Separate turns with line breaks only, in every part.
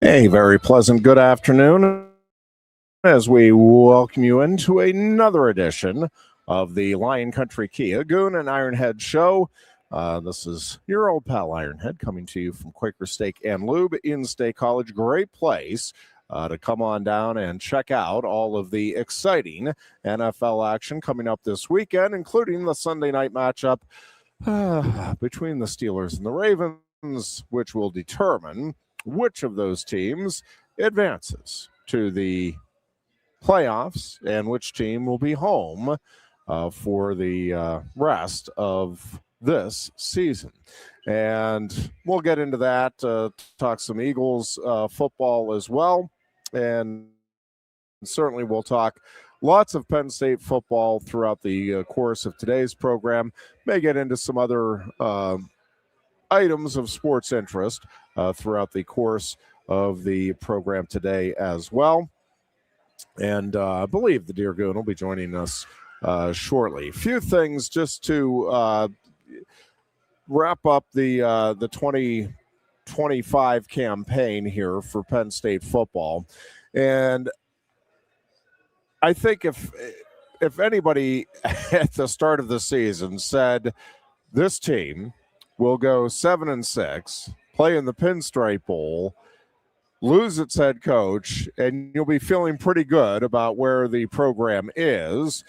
A very pleasant good afternoon as we welcome you into another edition of the Lion Country Kia Goon and Ironhead show. This is your old pal Ironhead coming to you from Quaker Steak and Lube in State College. Great place to come on down and check out all of the exciting NFL action coming up this weekend, including the Sunday night matchup between the Steelers and the Ravens, which will determine which of those teams advances to the playoffs and which team will be home for the rest of this season. And we'll get into that, talk some Eagles football as well. And certainly we'll talk lots of Penn State football throughout the course of today's program. May get into some other items of sports interest throughout the course of the program today as well. And I believe the Dear Goon will be joining us shortly. A few things just to wrap up the 2025 campaign here for Penn State football. And I think if anybody at the start of the season said this team will go 7-6, play in the Pinstripe Bowl, lose its head coach, and you'll be feeling pretty good about where the program is,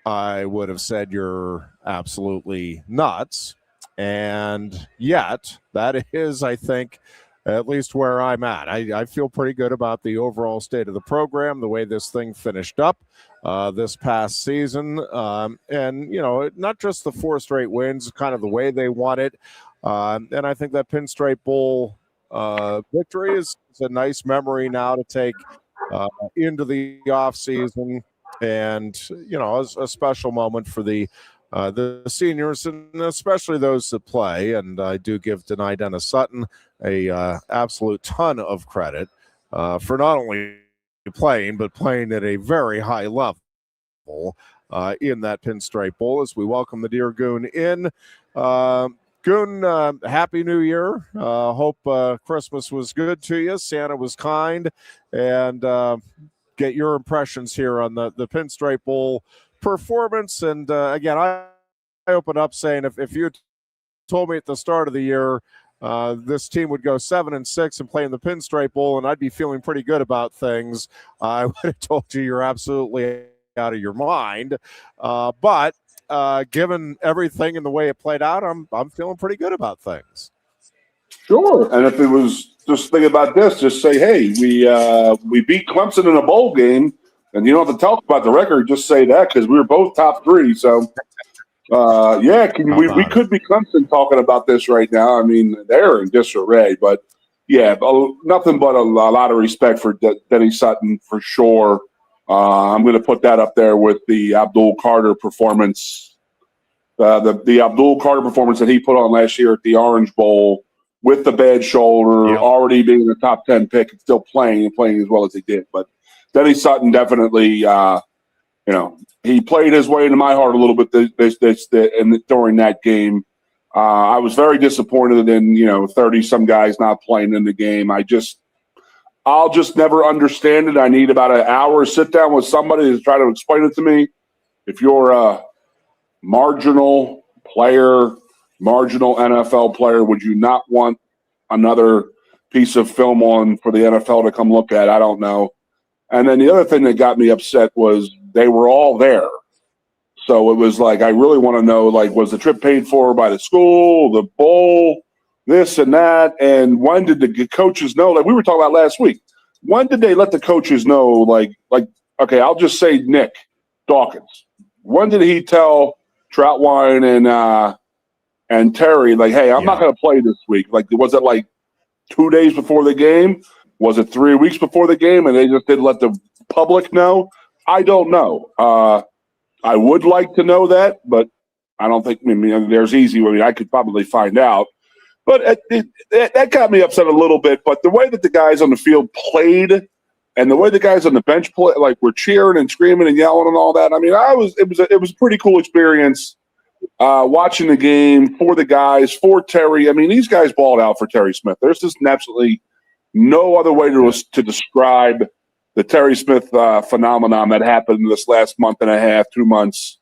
I would have said you're absolutely nuts. And yet, that is, I think, at least where I'm at. I feel pretty good about the overall state of the program, the way this thing finished up this past season. And, you know, not just the 4 straight wins, kind of the way they won it. And I think that Pinstripe Bowl victory is a nice memory now to take into the offseason. And, you know, a special moment for the seniors, and especially those that play. And I do give Denai Dennis Sutton a absolute ton of credit for not only playing, but playing at a very high level in that Pinstripe Bowl as we welcome the Dear Goon in. Goon, Happy New Year. Hope Christmas was good to you. Santa was kind. And get your impressions here on the Pinstripe Bowl performance. And again, I open up saying if you told me at the start of the year this team would go 7-6 and play in the Pinstripe Bowl, and I'd be feeling pretty good about things, I would have told you you're absolutely out of your mind. But given everything and the way it played out, I'm feeling pretty good about things.
Sure. And if it was just think about this, just say, hey, we beat Clemson in a bowl game. And you don't have to talk about the record, just say that because we were both top 3. So, we could be Clemson talking about this right now. I mean, they're in disarray. But, yeah, nothing but a lot of respect for Denny Sutton for sure. I'm going to put that up there with the Abdul Carter performance, the Abdul Carter performance that he put on last year at the Orange Bowl with the bad shoulder, already being a top 10 pick and still playing as well as he did. But Denny Sutton definitely, he played his way into my heart a little bit during that game. I was very disappointed in, 30-some guys not playing in the game. I'll just never understand it. I need about an hour to sit down with somebody to try to explain it to me. If you're a marginal NFL player, would you not want another piece of film on for the NFL to come look at? I don't know. And then the other thing that got me upset was they were all there. So it was like, I really want to know, like, was the trip paid for by the school, the bowl, this and that? And when did the coaches know? Like we were talking about last week. When did they let the coaches know, like, okay, I'll just say Nick Dawkins. When did he tell Troutwine and Terry, like, hey, I'm not going to play this week? Like, was it like 2 days before the game? Was it 3 weeks before the game and they just didn't let the public know? I don't know. I would like to know that, but I don't think there's easy. I mean, I could probably find out. But that got me upset a little bit. But the way that the guys on the field played and the way the guys on the bench play, like, were cheering and screaming and yelling and all that, I mean, it was a pretty cool experience watching the game for the guys, for Terry. I mean, these guys balled out for Terry Smith. There's just absolutely no other way to describe the Terry Smith phenomenon that happened this last month and a half, 2 months.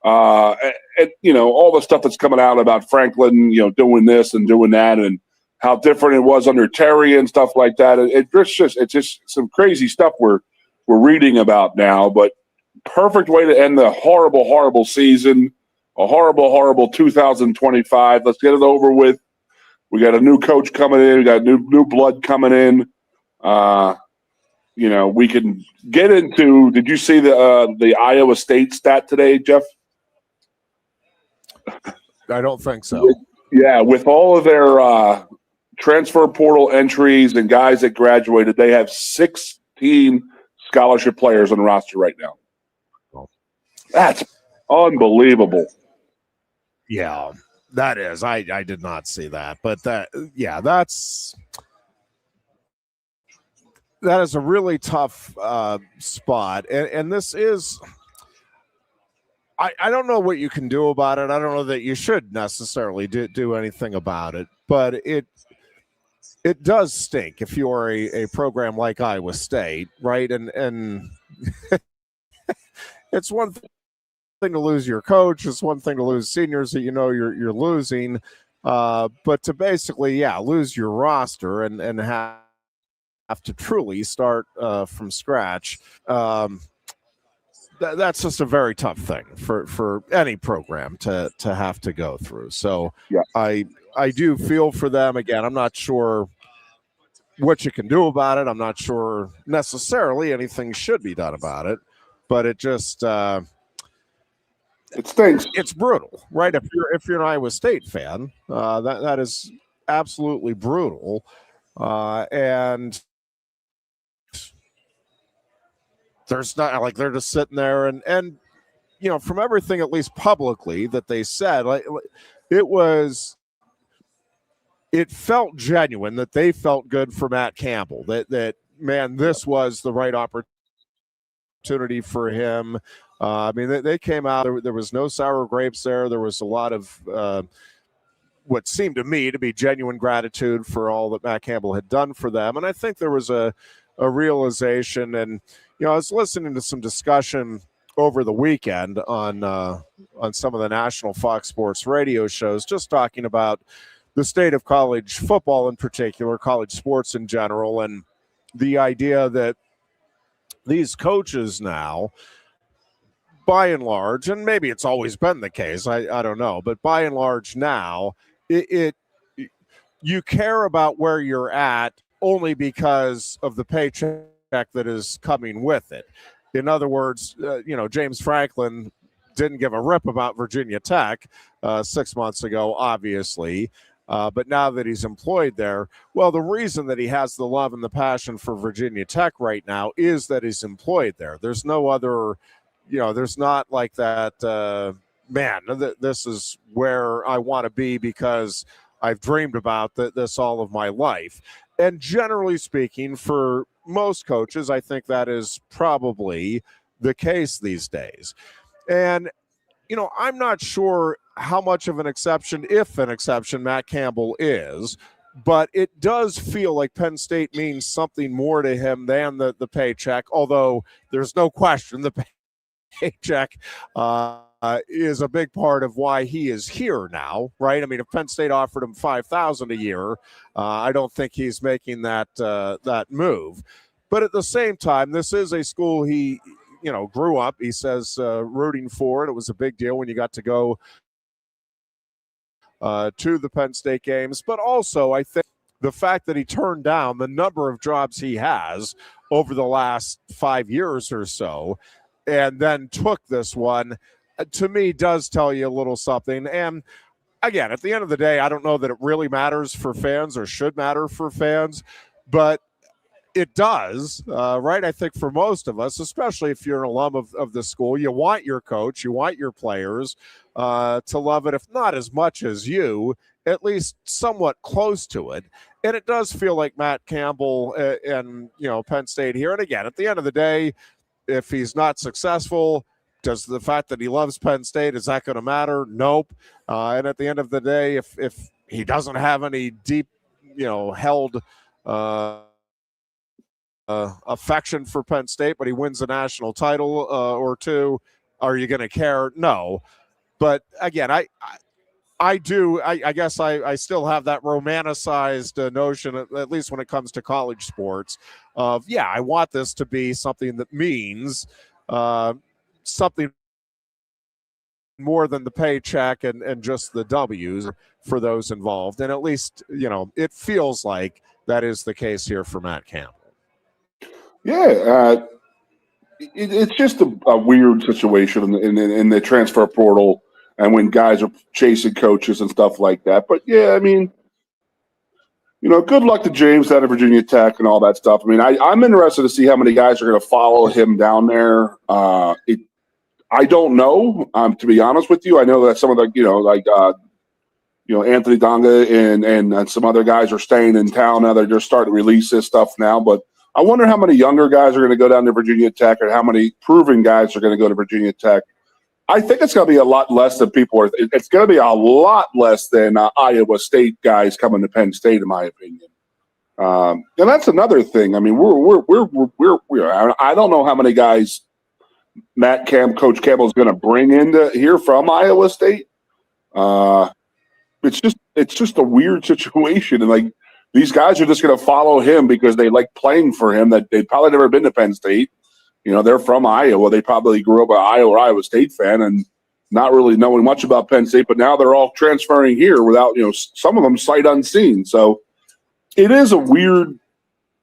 And, you know, all the stuff that's coming out about Franklin, you know, doing this and doing that, and how different it was under Terry and stuff like that. It's just some crazy stuff we're reading about now. But perfect way to end the horrible, horrible season. A horrible, horrible 2025. Let's get it over with. We got a new coach coming in. We got new blood coming in. You know, we can get into. Did you see the Iowa State stat today, Jeff?
I don't think so.
Yeah, with all of their transfer portal entries and guys that graduated, they have 16 scholarship players on the roster right now. That's unbelievable.
Yeah, that is. I did not see that, but that is a really tough spot, and this is. I don't know what you can do about it. I don't know that you should necessarily do anything about it, but it does stink if you're a program like Iowa State, right? And it's one thing to lose your coach. It's one thing to lose seniors that you know you're losing, but to basically lose your roster and have to truly start from scratch. That's just a very tough thing for any program to have to go through. So
yeah.
I do feel for them. Again, I'm not sure what you can do about it. I'm not sure necessarily anything should be done about it, but it just
it stinks.
It's brutal, right? If you're an Iowa State fan, that is absolutely brutal, and there's not like they're just sitting there and you know, from everything at least publicly that they said, like it felt genuine that they felt good for Matt Campbell, that man, this was the right opportunity for him. I mean, they came out, there was no sour grapes there. There was a lot of what seemed to me to be genuine gratitude for all that Matt Campbell had done for them. And I think there was a realization, and you know, I was listening to some discussion over the weekend on some of the national Fox Sports radio shows, just talking about the state of college football in particular, college sports in general, and the idea that these coaches now, by and large, and maybe it's always been the case, I don't know, but by and large now, you care about where you're at only because of the paycheck that is coming with it. In other words, you know, James Franklin didn't give a rip about Virginia Tech 6 months ago, obviously. But now that he's employed there, well, the reason that he has the love and the passion for Virginia Tech right now is that he's employed there. There's no other, you know, there's not like that, man, this is where I want to be because I've dreamed about this all of my life. And generally speaking, for most coaches, I think that is probably the case these days. And, you know, I'm not sure how much of an exception, if an exception, Matt Campbell is, but it does feel like Penn State means something more to him than the paycheck, although there's no question the paycheck is a big part of why he is here now, right? I mean, if Penn State offered him $5,000 a year, I don't think he's making that move. But at the same time, this is a school he, you know, grew up, he says, rooting for it. It was a big deal when you got to go to the Penn State games. But also, I think the fact that he turned down the number of jobs he has over the last 5 years or so, and then took this one, to me, does tell you a little something. And again, at the end of the day, I don't know that it really matters for fans or should matter for fans, but it does, right? I think for most of us, especially if you're an alum of the school, you want your coach, you want your players to love it, if not as much as you, at least somewhat close to it. And it does feel like Matt Campbell and, you know, Penn State here. And again, at the end of the day, if he's not successful, Does the fact that he loves Penn State, is that going to matter? Nope. And at the end of the day, if he doesn't have any deep, held affection for Penn State, but he wins a national title or two, are you going to care? No. But again, I guess I still have that romanticized notion, at least when it comes to college sports, of, I want this to be something that means something more than the paycheck and just the W's for those involved. And at least, it feels like that is the case here for Matt Campbell.
Yeah, it's just a weird situation in the transfer portal and when guys are chasing coaches and stuff like that. But, yeah, I mean, good luck to James out of Virginia Tech and all that stuff. I mean, I'm interested to see how many guys are going to follow him down there. I don't know, to be honest with you. I know that some of the, Anthony Donga and some other guys are staying in town now. They're just starting to release this stuff now. But I wonder how many younger guys are going to go down to Virginia Tech or how many proven guys are going to go to Virginia Tech. I think it's going to be a lot less than people are. It's going to be a lot less than Iowa State guys coming to Penn State, in my opinion. And that's another thing. I mean, I don't know how many guys Coach Campbell is going to bring into here from Iowa State. It's just a weird situation, and like these guys are just going to follow him because they like playing for him. That they've probably never been to Penn State. They're from Iowa. They probably grew up an Iowa State fan and not really knowing much about Penn State. But now they're all transferring here without some of them sight unseen. So it is a weird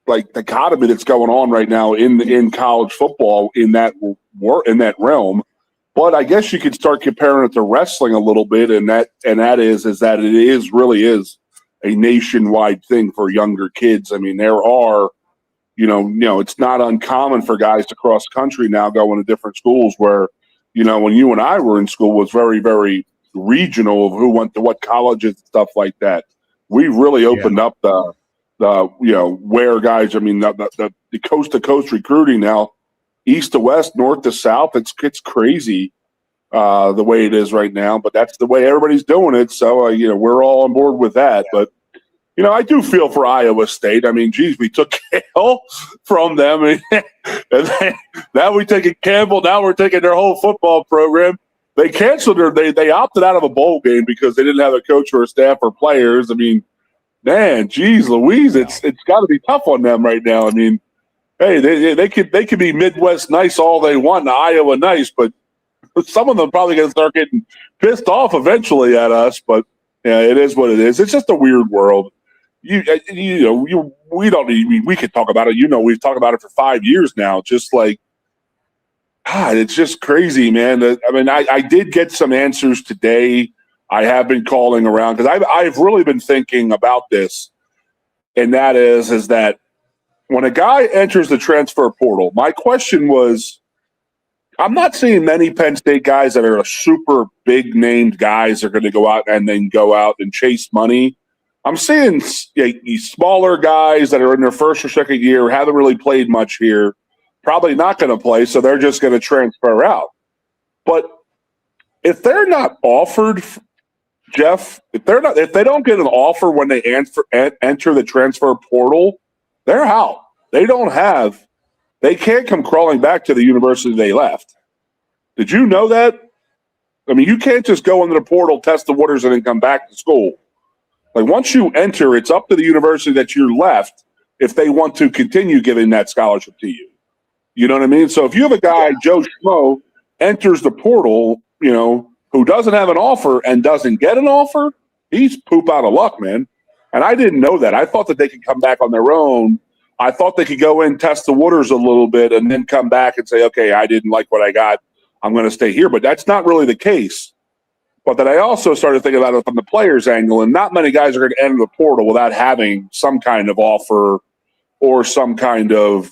dichotomy that's going on right now in college football in that realm. But I guess you could start comparing it to wrestling a little bit, and that is that it really is a nationwide thing for younger kids. I mean, there are, it's not uncommon for guys to cross country now going to different schools where, when you and I were in school was very, very regional of who went to what colleges and stuff like that. We really opened up the where guys, I mean, the coast to coast recruiting now, east to west, north to south. It's crazy the way it is right now, but that's the way everybody's doing it. So, we're all on board with that. But, I do feel for Iowa State. I mean, geez, we took Campbell from them. And then, now we're taking Campbell. Now we're taking their whole football program. They canceled they opted out of a bowl game because they didn't have a coach or a staff or players. I mean, man, geez, Louise, it's got to be tough on them right now. I mean, hey, they could be Midwest nice all they want, and Iowa nice, but some of them probably going to start getting pissed off eventually at us. But yeah, it is what it is. It's just a weird world. We could talk about it. We've talked about it for 5 years now. Just like, God, it's just crazy, man. I mean, I did get some answers today. I have been calling around because I've really been thinking about this, and that is that when a guy enters the transfer portal, my question was, I'm not seeing many Penn State guys that are super big named guys that are going to go out and chase money. I'm seeing smaller guys that are in their first or second year, haven't really played much here, probably not going to play, so they're just going to transfer out. But if they're not offered, Jeff, if they don't get an offer when they enter the transfer portal, they're out. They can't come crawling back to the university they left. Did you know that? I mean, you can't just go into the portal, test the waters, and then come back to school. Like, once you enter, it's up to the university that you're left if they want to continue giving that scholarship to you. You know what I mean? So if you have a guy, Joe Schmo, enters the portal, who doesn't have an offer and doesn't get an offer, he's poop out of luck, man. And I didn't know that. I thought that they could come back on their own. I thought they could go in, test the waters a little bit, and then come back and say, okay, I didn't like what I got. I'm going to stay here. But that's not really the case. But then I also started thinking about it from the player's angle, and not many guys are going to enter the portal without having some kind of offer or some kind of,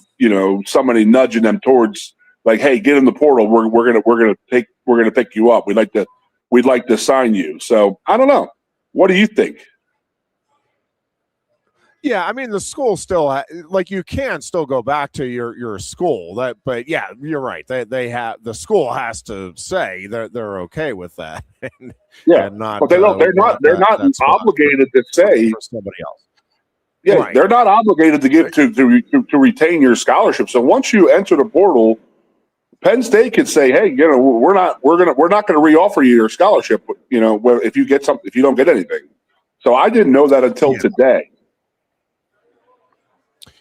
somebody nudging them towards, like, hey, get in the portal. We're gonna pick you up. We'd like to sign you. So I don't know. What do you think?
Yeah, I mean the school still like you can still go back to your school. But yeah, you're right. They have the school has to say they're okay with that,
Yeah,
and not
but they don't.
want
They're not
that spot
obligated to say.
for somebody else.
Yeah,
Right.
they're not obligated to give to retain your scholarship. So once you enter the portal, Penn State could say, "Hey, we're not going to reoffer you your scholarship. If you get if you don't get anything." So I didn't know that until today.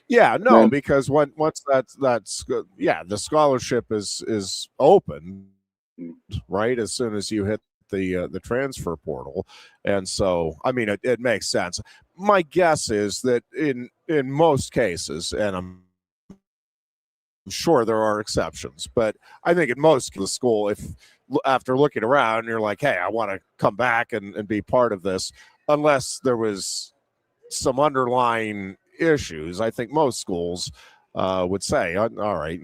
Yeah, no, because once that's the scholarship is open, right, as soon as you hit the transfer portal, and so I mean it makes sense. My guess is that in most cases, and I'm sure there are exceptions, but I think in most of the school, if after looking around, you're like, hey, I want to come back and be part of this, unless there was some underlying issues, I think most schools would say, all right,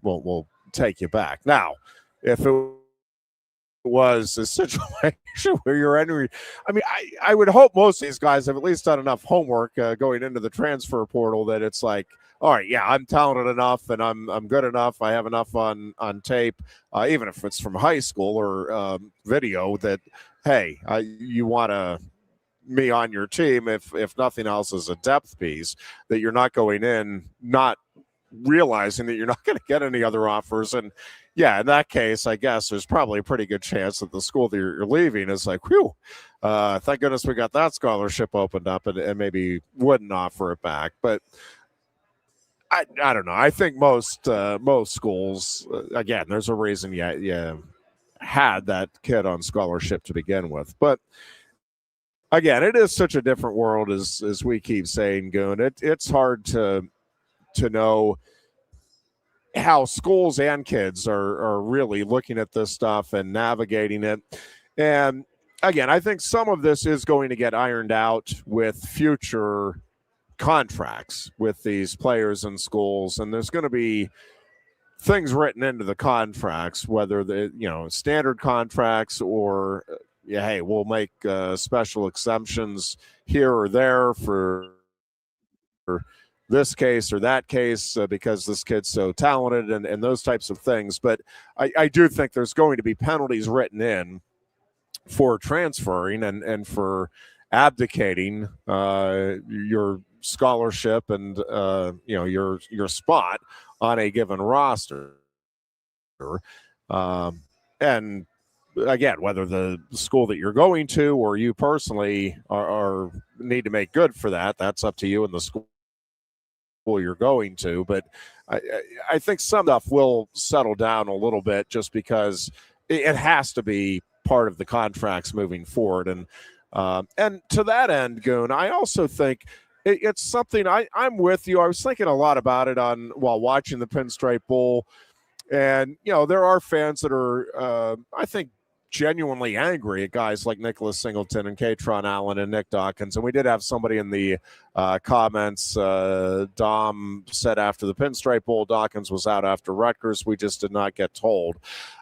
we'll take you back. Now, if it was a situation where you're entering, I mean, I would hope most of these guys have at least done enough homework going into the transfer portal that it's like, all right, yeah, I'm talented enough and I'm good enough. I have enough on tape, even if it's from high school or video, that, hey, you want to me on your team, if nothing else, as a depth piece, that you're not going in not realizing that you're not going to get any other offers. And yeah, in that case, I guess there's probably a pretty good chance that the school that you're leaving is like, whew, thank goodness we got that scholarship opened up, and maybe wouldn't offer it back. But I don't know. I think most schools, again, there's a reason you had that kid on scholarship to begin with. But again, it is such a different world, as we keep saying, Goon. It's hard to know how schools and kids are really looking at this stuff and navigating it. And again, I think some of this is going to get ironed out with future contracts with these players and schools, and there's going to be things written into the contracts, whether the standard contracts or hey, we'll make special exemptions here or there for this case or that case because this kid's so talented and those types of things. But I do think there's going to be penalties written in for transferring and for abdicating your scholarship and your spot on a given roster. And again, whether the school that you're going to or you personally are need to make good for that, that's up to you and the school you're going to. But I think some stuff will settle down a little bit just because it has to be part of the contracts moving forward. And to that end, Goon, I also think it's something I'm with you. I was thinking a lot about it while watching the Pinstripe Bowl. And, there are fans that are, I think, genuinely angry at guys like Nicholas Singleton and Katron Allen and Nick Dawkins. And we did have somebody in the comments, Dom said after the Pinstripe Bowl, Dawkins was out after Rutgers. We just did not get told.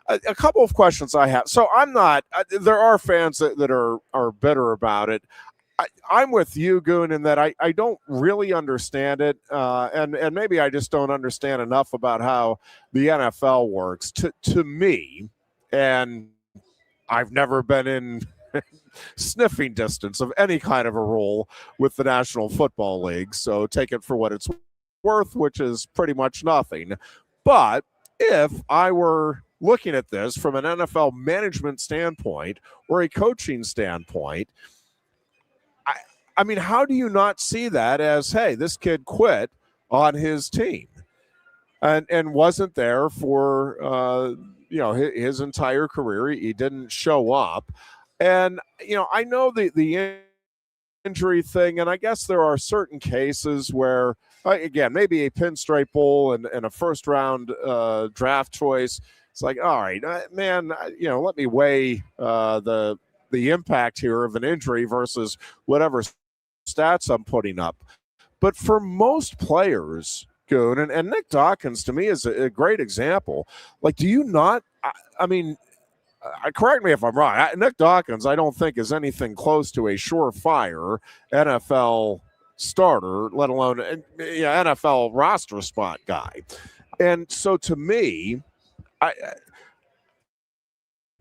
A couple of questions I have. So I'm not, there are fans that are bitter about it. I'm with you, Goon, in that I don't really understand it, and maybe I just don't understand enough about how the NFL works. To me, and I've never been in sniffing distance of any kind of a role with the National Football League, so take it for what it's worth, which is pretty much nothing. But if I were looking at this from an NFL management standpoint or a coaching standpoint, I mean, how do you not see that as, hey, this kid quit on his team and wasn't there for, his entire career. He didn't show up. And, I know the injury thing, and I guess there are certain cases where, again, maybe a Pinstripe Bowl and a first-round draft choice, it's like, all right, man, let me weigh the impact here of an injury versus whatever stats I'm putting up. But for most players, Goon, and Nick Dawkins to me is a great example. Like, do you not? I mean, correct me if I'm wrong. Nick Dawkins, I don't think is anything close to a surefire NFL starter, let alone NFL roster spot guy. And so to me,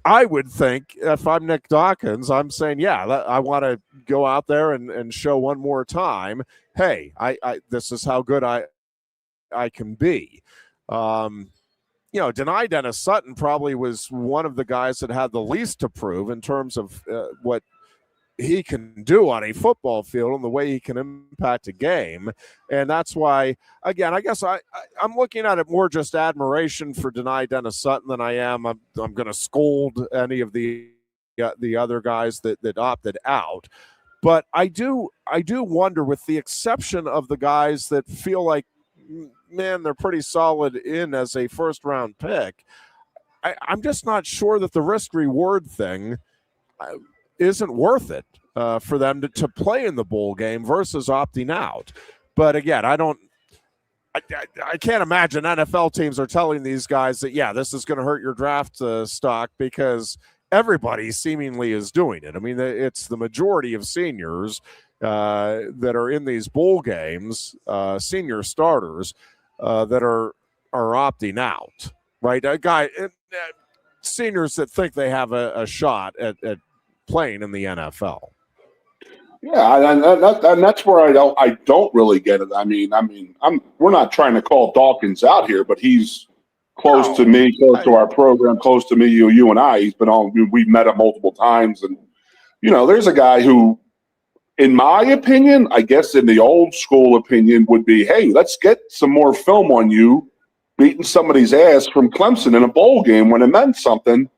I would think if I'm Nick Dawkins, I'm saying, yeah, I want to go out there and show one more time, hey, this is how good I can be. Deny Dennis Sutton probably was one of the guys that had the least to prove in terms of what he can do on a football field and the way he can impact a game. And that's why, again, I guess I'm looking at it more just admiration for Deny Dennis Sutton than I am. I'm going to scold any of the other guys that opted out. But I do wonder, with the exception of the guys that feel like, man, they're pretty solid in as a first round pick, I'm just not sure that the risk reward thing isn't worth it for them to play in the bowl game versus opting out. But again, I can't imagine NFL teams are telling these guys that, yeah, this is going to hurt your draft stock, because everybody seemingly is doing it. I mean, it's the majority of seniors that are in these bowl games, senior starters that are opting out, right? Seniors that think they have a shot at playing in the NFL.
Yeah, and that's where I don't really get it. I mean, we're not trying to call Dawkins out here, but he's close to me, close to our program, close to me, you and I. He's been on. We've met him multiple times, and there's a guy who, in my opinion, I guess in the old school opinion, would be, hey, let's get some more film on you beating somebody's ass from Clemson in a bowl game when it meant something.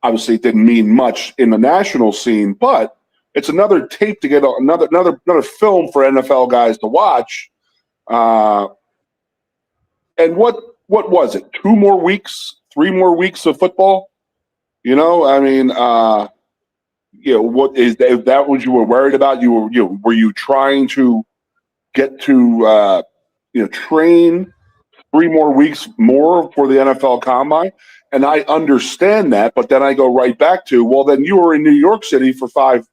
Obviously it didn't mean much in the national scene, but it's another tape to get another film for NFL guys to watch. And what was it? 2 more weeks, 3 more weeks of football? What is that? If that what you were worried about? Were you trying to get to train 3 more weeks more for the NFL Combine? And I understand that, but then I go right back to, well, then you were in New York City for 5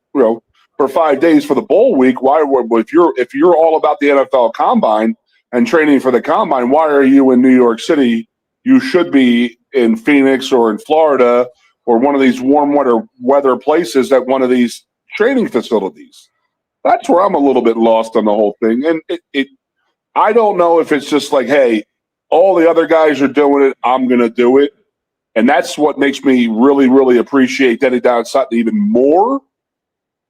days for the bowl week. If you're all about the NFL Combine and training for the Combine, why are you in New York City? You should be in Phoenix or in Florida or one of these warm weather places at one of these training facilities. That's where I'm a little bit lost on the whole thing. And I don't know if it's just like, hey, all the other guys are doing it, I'm going to do it. And that's what makes me really, really appreciate Denny Down Sutton even more,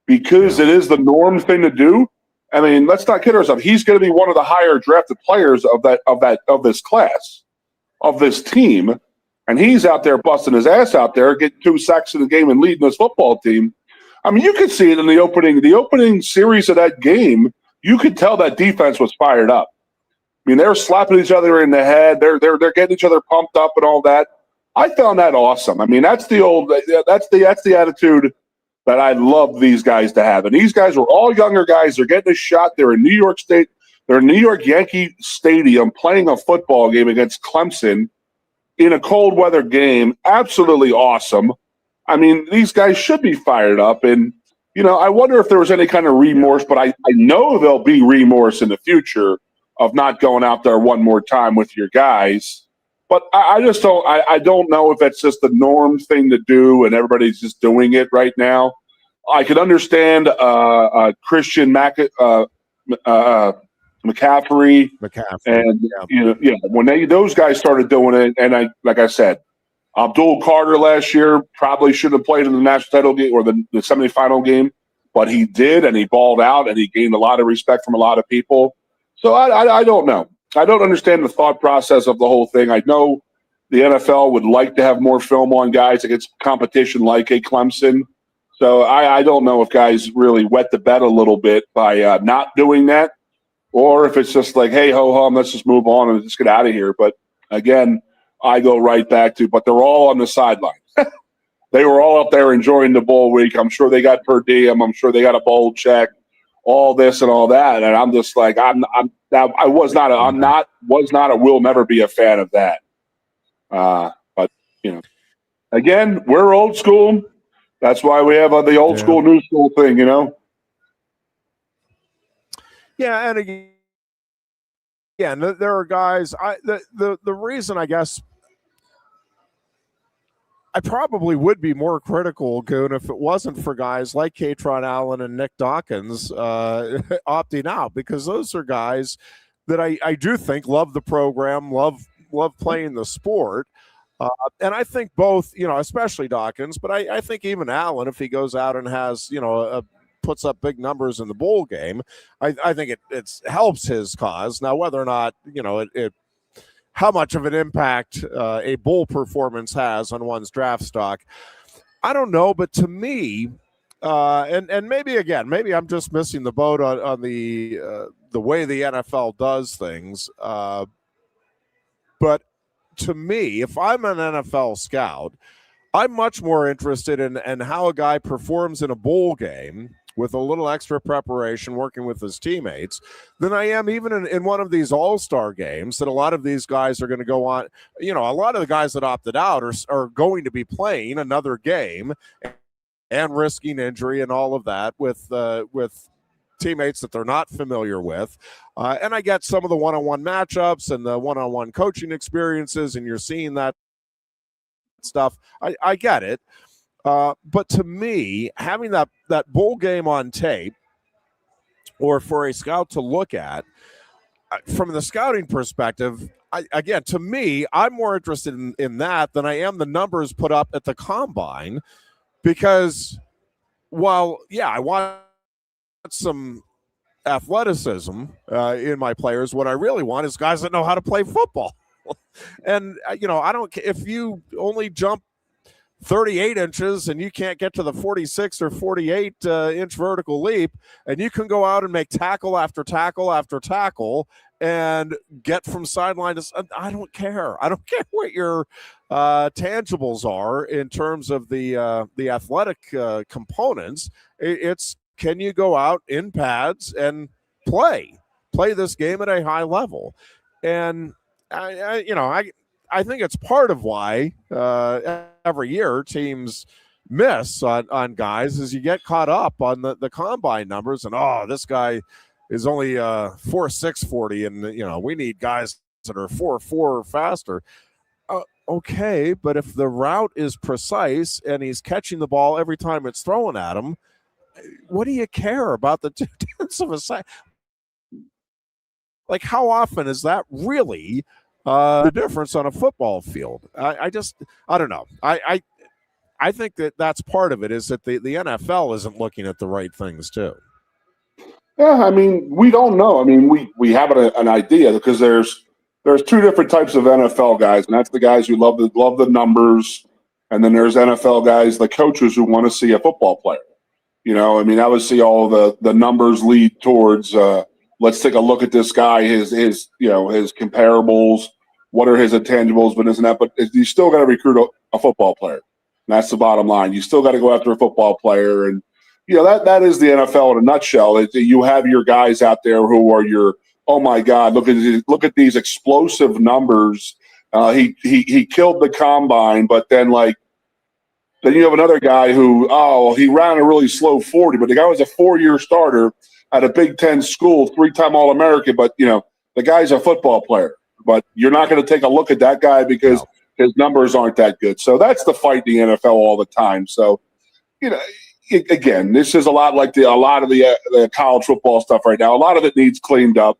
because it is the norm thing to do. I mean, let's not kid ourselves. He's going to be one of the higher drafted players of this class, of this team, and he's out there busting his ass out there, getting 2 sacks in the game and leading his football team. I mean, you could see it in the opening series of that game. You could tell that defense was fired up. I mean, they're slapping each other in the head. They're getting each other pumped up and all that. I found that awesome. I mean, that's the attitude that I love these guys to have. And these guys were all younger guys. They're getting a shot. They're in New York State. They're in New York Yankee Stadium playing a football game against Clemson in a cold weather game. Absolutely awesome. I mean, these guys should be fired up. And, I wonder if there was any kind of remorse, but I know there'll be remorse in the future of not going out there one more time with your guys. But I just don't. I don't know if it's just the norm thing to do, and everybody's just doing it right now. I could understand Christian McCaffrey, and when those guys started doing it, and like I said, Abdul Carter last year probably shouldn't have played in the national title game or the semifinal game, but he did, and he balled out, and he gained a lot of respect from a lot of people. So I don't know. I don't understand the thought process of the whole thing. I know the NFL would like to have more film on guys against competition like a Clemson. So I don't know if guys really wet the bed a little bit by not doing that, or if it's just like, hey, ho-hum, let's just move on and just get out of here. But, again, I go right back to, but they're all on the sideline. They were all up there enjoying the bowl week. I'm sure they got per diem. I'm sure they got a bowl check, all this and all that. And I'm just like, will never be a fan of that. But, again, we're old school. That's why we have the old school, new school thing,
Yeah, and again, there are guys. The reason I guess I probably would be more critical, Goon, if it wasn't for guys like Katron Allen and Nick Dawkins opting out, because those are guys that I do think love the program, love playing the sport. And I think both, especially Dawkins, but I think even Allen, if he goes out and has, puts up big numbers in the bowl game, I think it helps his cause. Now, whether or not, how much of an impact a bowl performance has on one's draft stock, I don't know. But to me, and maybe I'm just missing the boat on the way the NFL does things. But to me, if I'm an NFL scout, I'm much more interested in how a guy performs in a bowl game with a little extra preparation, working with his teammates, than I am even in one of these all-star games that a lot of these guys are going to go on. A lot of the guys that opted out are going to be playing another game and risking injury and all of that with teammates that they're not familiar with. And I get some of the one-on-one matchups and the one-on-one coaching experiences, and you're seeing that stuff. I get it. But to me, having that bowl game on tape, or for a scout to look at, from the scouting perspective, to me, I'm more interested in that than I am the numbers put up at the combine, because while, yeah, I want some athleticism in my players, what I really want is guys that know how to play football. And, I don't care if you only jump 38 inches and you can't get to the 46 or 48 inch vertical leap, and you can go out and make tackle after tackle after tackle and get from sideline to, I don't care. I don't care what your tangibles are in terms of the athletic components. It's, can you go out in pads and play this game at a high level? And I think it's part of why every year teams miss on guys, as you get caught up on the combine numbers, and this guy is only 4.6 40, and we need guys that are 4.4 or faster. Okay, but if the route is precise and he's catching the ball every time it's thrown at him, what do you care about the 2/10 of a second? Like, how often is that really the difference on a football field? I don't know. I think that's part of it, is that the NFL isn't looking at the right things too.
Yeah, I mean, we don't know. I mean, we have an idea, because there's two different types of NFL guys, and that's the guys who love the numbers, and then there's NFL guys, the coaches, who want to see a football player. I mean, obviously all the numbers lead towards let's take a look at this guy, his comparables, what are his intangibles, but isn't that? But you still got to recruit a football player. And that's the bottom line. You still got to go after a football player, and that is the NFL in a nutshell. You have your guys out there who are your, oh my God, look at these explosive numbers. He killed the combine, but then then you have another guy who, he ran a really slow 40, but the guy was a 4-year starter at a Big Ten school, 3-time All-American, but the guy's a football player. But you're not going to take a look at that guy because his numbers aren't that good. So that's the fight in the NFL all the time. So, again, this is a lot like a lot of the college football stuff right now. A lot of it needs cleaned up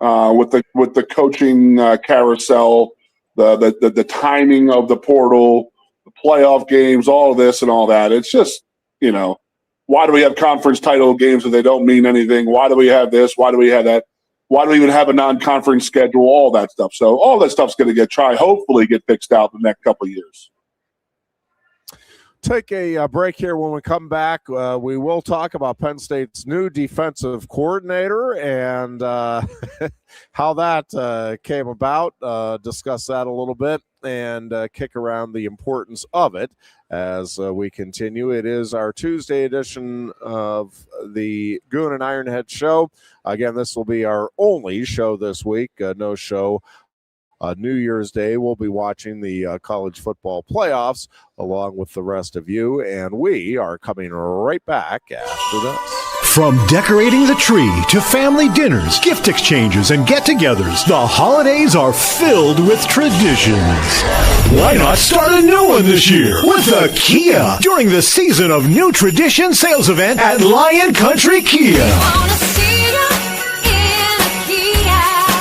with the coaching carousel, the timing of the portal, the playoff games, all of this and all that. It's just, why do we have conference title games if they don't mean anything? Why do we have this? Why do we have that? Why do we even have a non-conference schedule? All that stuff. So all that stuff's going to hopefully get fixed out in the next couple of years.
Take a break here. When we come back, we will talk about Penn State's new defensive coordinator and how that came about, discuss that a little bit, and kick around the importance of it as we continue. It is our Tuesday edition of the Goon and Ironhead show. Again, this will be our only show this week. No show New Year's Day. We'll be watching the college football playoffs along with the rest of you, and we are coming right back after this.
From decorating the tree to family dinners, gift exchanges, and get-togethers, the holidays are filled with traditions. Why not start a new one this year with a Kia during the Season of New Tradition sales event at Lion Country Kia?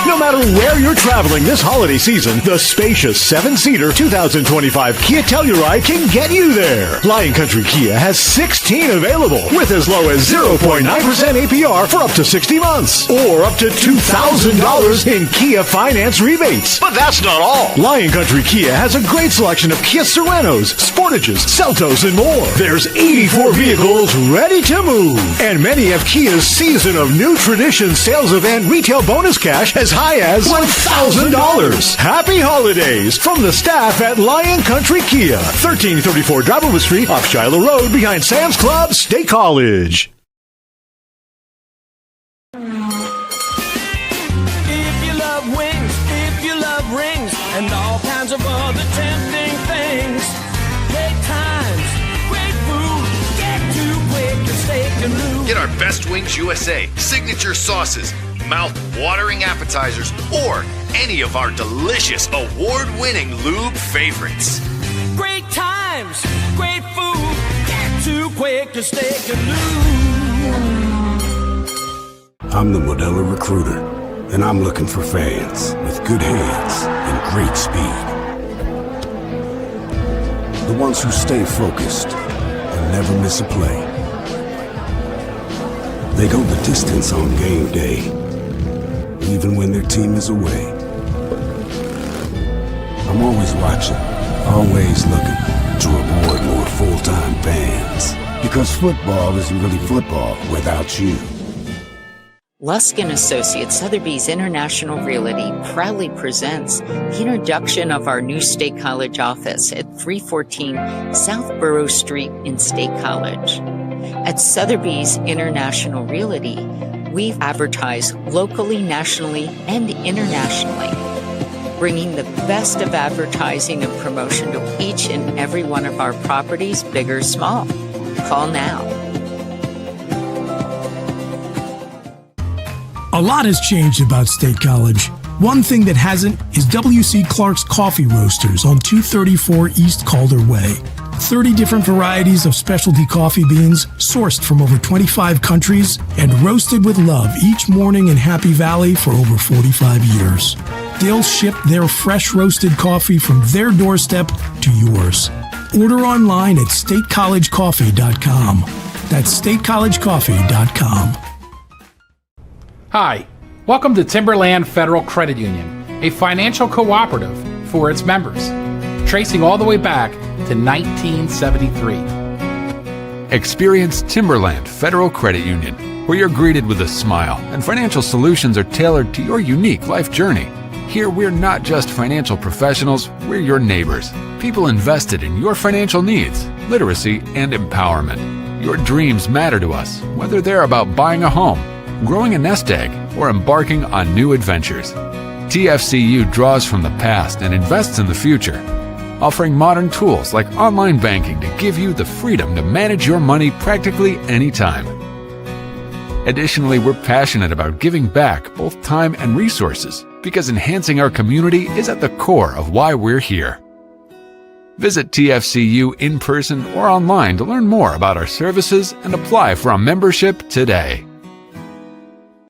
No matter where you're traveling this holiday season, the spacious 7-seater 2025 Kia Telluride can get you there. Lion Country Kia has 16 available with as low as 0.9% APR for up to 60 months or up to $2,000 in Kia finance rebates. But that's not all. Lion Country Kia has a great selection of Kia Sorentos, Sportages, Seltos, and more. There's 84 vehicles ready to move. And many have Kia's Season of New Tradition sales event retail bonus cash as high as $1,000. Happy holidays from the staff at Lion Country Kia, 1334 Driveover Street off Shiloh Road behind Sam's Club, State College.
If you love wings, if you love rings, and all kinds of other tempting things, great times, great food, get to Quaker Steak Lube.
Get our Best Wings USA, signature sauces, mouth-watering appetizers, or any of our delicious award-winning lube favorites.
Great times, great food, get to Quaker Steak Lube.
I'm the Modelo Recruiter, and I'm looking for fans with good hands and great speed. The ones who stay focused and never miss a play. They go the distance on game day, even when their team is away. I'm always watching, always looking to reward more full-time fans. Because football isn't really football without you.
Lusk & Associates Sotheby's International Realty proudly presents the introduction of our new State College office at 314 South Borough Street in State College. At Sotheby's International Realty, we advertise locally, nationally, and internationally, bringing the best of advertising and promotion to each and every one of our properties, big or small. Call now.
A lot has changed about State College. One thing that hasn't is W.C. Clark's Coffee Roasters on 234 East Calder Way. 30 different varieties of specialty coffee beans sourced from over 25 countries and roasted with love each morning in Happy Valley for over 45 years. They'll ship their fresh roasted coffee from their doorstep to yours. Order online at statecollegecoffee.com. That's statecollegecoffee.com.
Hi, welcome to Timberland Federal Credit Union, a financial cooperative for its members, tracing all the way back to 1973.
Experience Timberland Federal Credit Union, where you're greeted with a smile and financial solutions are tailored to your unique life journey. Here, we're not just financial professionals, we're your neighbors, people invested in your financial needs, literacy, and empowerment. Your dreams matter to us, whether they're about buying a home, growing a nest egg, or embarking on new adventures. TFCU draws from the past and invests in the future, offering modern tools like online banking to give you the freedom to manage your money practically anytime. Additionally, we're passionate about giving back both time and resources because enhancing our community is at the core of why we're here. Visit TFCU in person or online to learn more about our services and apply for a membership today.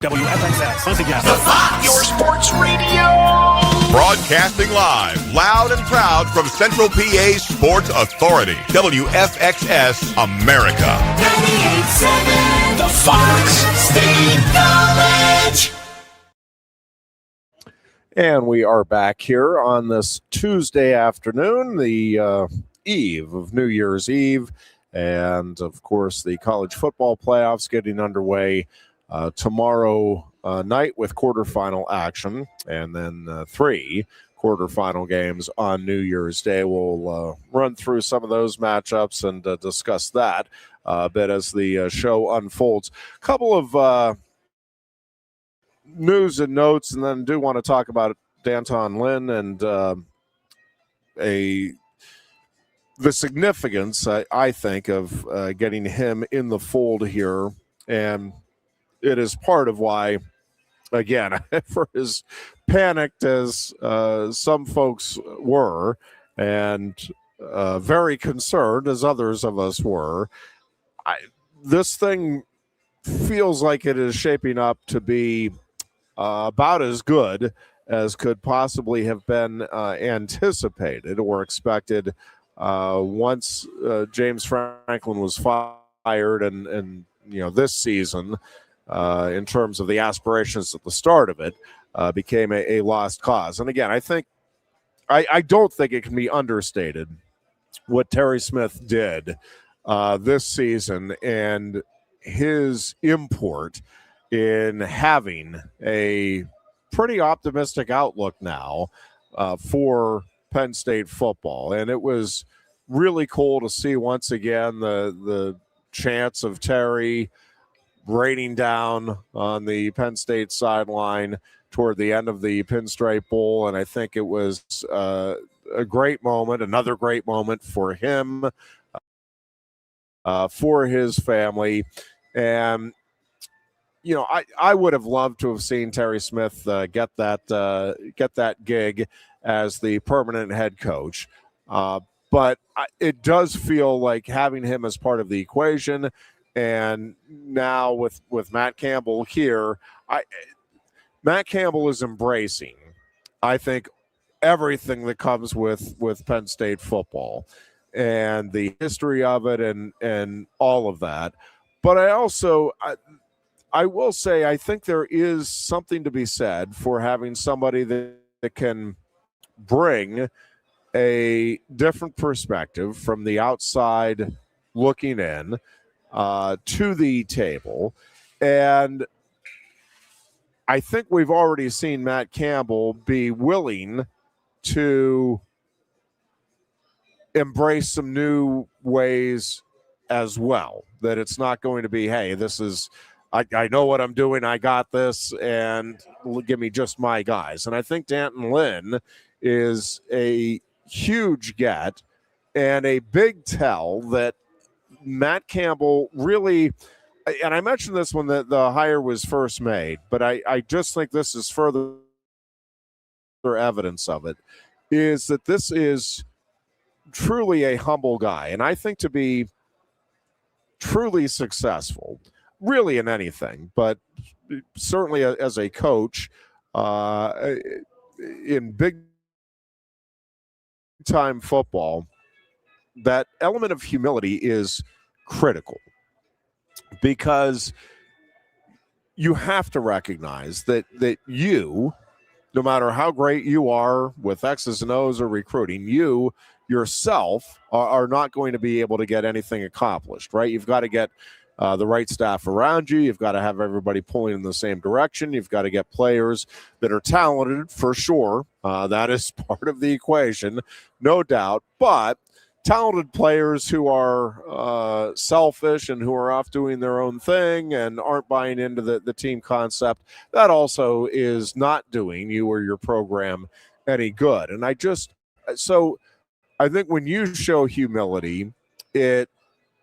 WFXS, once again, the Fox, your sports radio.
Broadcasting live, loud and proud from Central PA's Sports Authority, WFXS America.
98.7, the Fox, State College.
And we are back here on this Tuesday afternoon, the eve of New Year's Eve. And, of course, the college football playoffs getting underway tomorrow night with quarterfinal action, and then 3 quarterfinal games on New Year's Day. We'll run through some of those matchups and discuss that a bit as the show unfolds. A couple of news and notes, and then do want to talk about D'Anton Lynn and the significance, I think, of getting him in the fold here And it is part of why, again, for as panicked as some folks were and very concerned as others of us were, this thing feels like it is shaping up to be about as good as could possibly have been anticipated or expected once James Franklin was fired and this season, in terms of the aspirations at the start of it, became a lost cause. And again, I don't think it can be understated what Terry Smith did this season and his import in having a pretty optimistic outlook now for Penn State football. And it was really cool to see once again the chance of Terry raining down on the Penn State sideline toward the end of the Pinstripe Bowl. And I think it was a great moment, another great moment for him, for his family. And I would have loved to have seen Terry Smith get that gig as the permanent head coach. But it does feel like having him as part of the equation, and now with Matt Campbell here, Matt Campbell is embracing, I think, everything that comes with Penn State football and the history of it and all of that. But I will say, I think there is something to be said for having somebody that can bring a different perspective from the outside looking in to the table. And I think we've already seen Matt Campbell be willing to embrace some new ways as well, that it's not going to be, hey, this is, I know what I'm doing, I got this, and give me just my guys. And I think D'Anton Lynn is a huge get and a big tell that Matt Campbell really, and I mentioned this when the hire was first made, but I just think this is further evidence of it, is that this is truly a humble guy. And I think to be truly successful, really in anything, but certainly as a coach in big time football, that element of humility is critical, because you have to recognize that you, no matter how great you are with X's and O's or recruiting, you yourself are not going to be able to get anything accomplished, right? You've got to get the right staff around you. You've got to have everybody pulling in the same direction. You've got to get players that are talented, for sure. That is part of the equation, no doubt. But talented players who are selfish and who are off doing their own thing and aren't buying into the team concept, that also is not doing you or your program any good. And I think when you show humility, it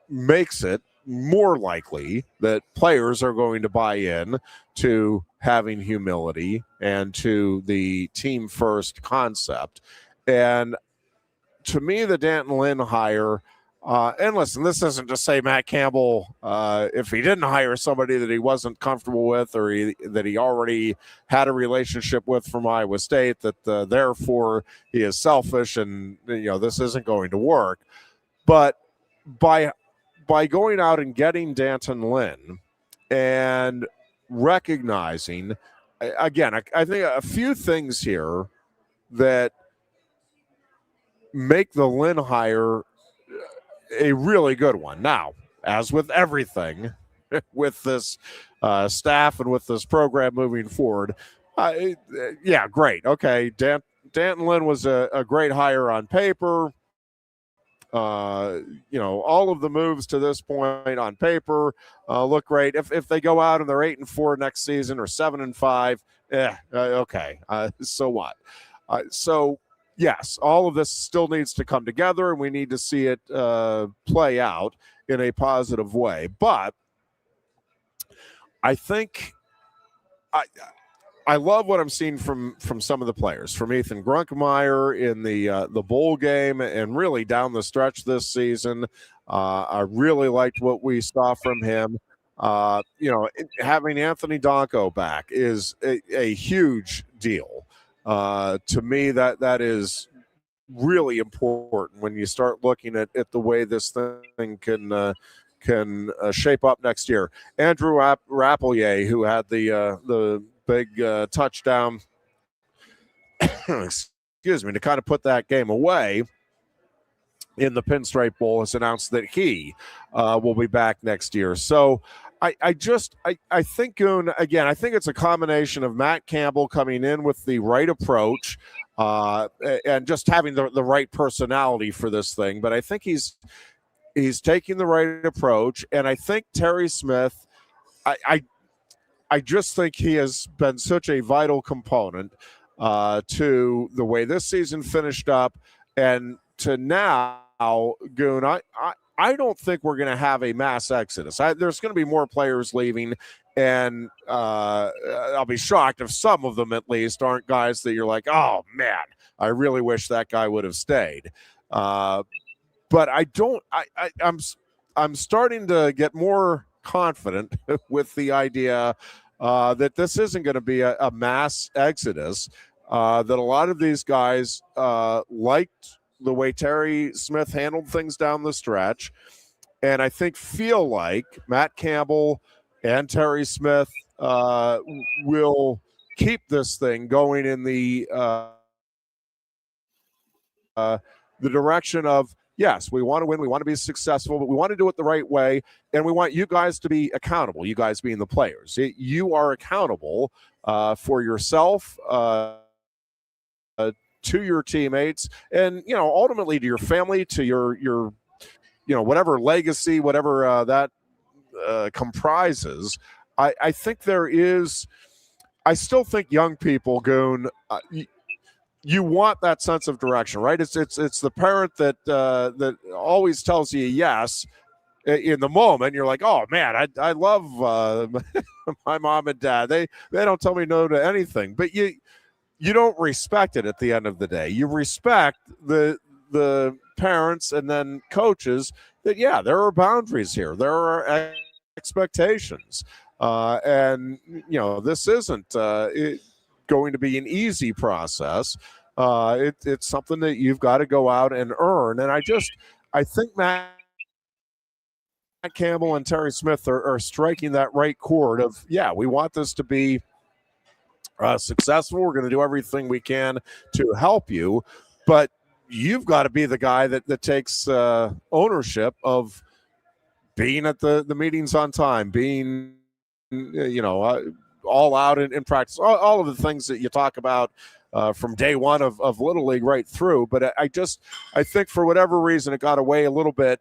makes it more likely that players are going to buy in to having humility and to the team first concept. And to me, the D'Anton Lynn hire, and listen, this isn't to say Matt Campbell, if he didn't hire somebody that he wasn't comfortable with or that he already had a relationship with from Iowa State, that therefore he is selfish and this isn't going to work. But by going out and getting D'Anton Lynn and recognizing, again, I think a few things here that make the Lynn hire a really good one. Now, as with everything with this staff and with this program moving forward, yeah, great. Okay, D'Anton Lynn was a great hire on paper. All of the moves to this point on paper look great. If they go out and they're 8-4 next season or 7-5, okay, so what? So yes, all of this still needs to come together, and we need to see it play out in a positive way. But I think I love what I'm seeing from some of the players, from Ethan Grunkemeyer in the bowl game and really down the stretch this season. I really liked what we saw from him. Having Anthony Donko back is a huge deal. To me, that is really important when you start looking at the way this thing can shape up next year. Andrew Rappelier, who had the big touchdown, excuse me, to kind of put that game away in the Pinstripe Bowl, has announced that he will be back next year. So I think, Goon, again, I think it's a combination of Matt Campbell coming in with the right approach and just having the right personality for this thing. But I think he's taking the right approach. And I think Terry Smith, I just think he has been such a vital component to the way this season finished up and to now, Goon. I don't think we're going to have a mass exodus. There's going to be more players leaving, and I'll be shocked if some of them at least aren't guys that you're like, oh, man, I really wish that guy would have stayed. But I'm starting to get more confident with the idea that this isn't going to be a mass exodus, that a lot of these guys liked the way Terry Smith handled things down the stretch, and I think feel like Matt Campbell and Terry Smith will keep this thing going in the direction of, yes, we want to win, we want to be successful, but we want to do it the right way, and we want you guys to be accountable, you guys being the players. You are accountable for yourself, to your teammates, and ultimately to your family, to your whatever legacy, whatever that comprises. I think there is. I still think young people, Goon, you want that sense of direction, right? It's the parent that always tells you yes in the moment. You're like, oh man, I love my mom and dad. They don't tell me no to anything, but you don't respect it at the end of the day. You respect the parents and then coaches that, yeah, there are boundaries here. There are expectations. And, this isn't going to be an easy process. It's something that you've got to go out and earn. And I think Matt Campbell and Terry Smith are striking that right chord of, yeah, we want this to be successful. We're going to do everything we can to help you, but you've got to be the guy that takes ownership of being at the meetings on time, being all out in practice, all of the things that you talk about from day one of Little League right through. But I think for whatever reason it got away a little bit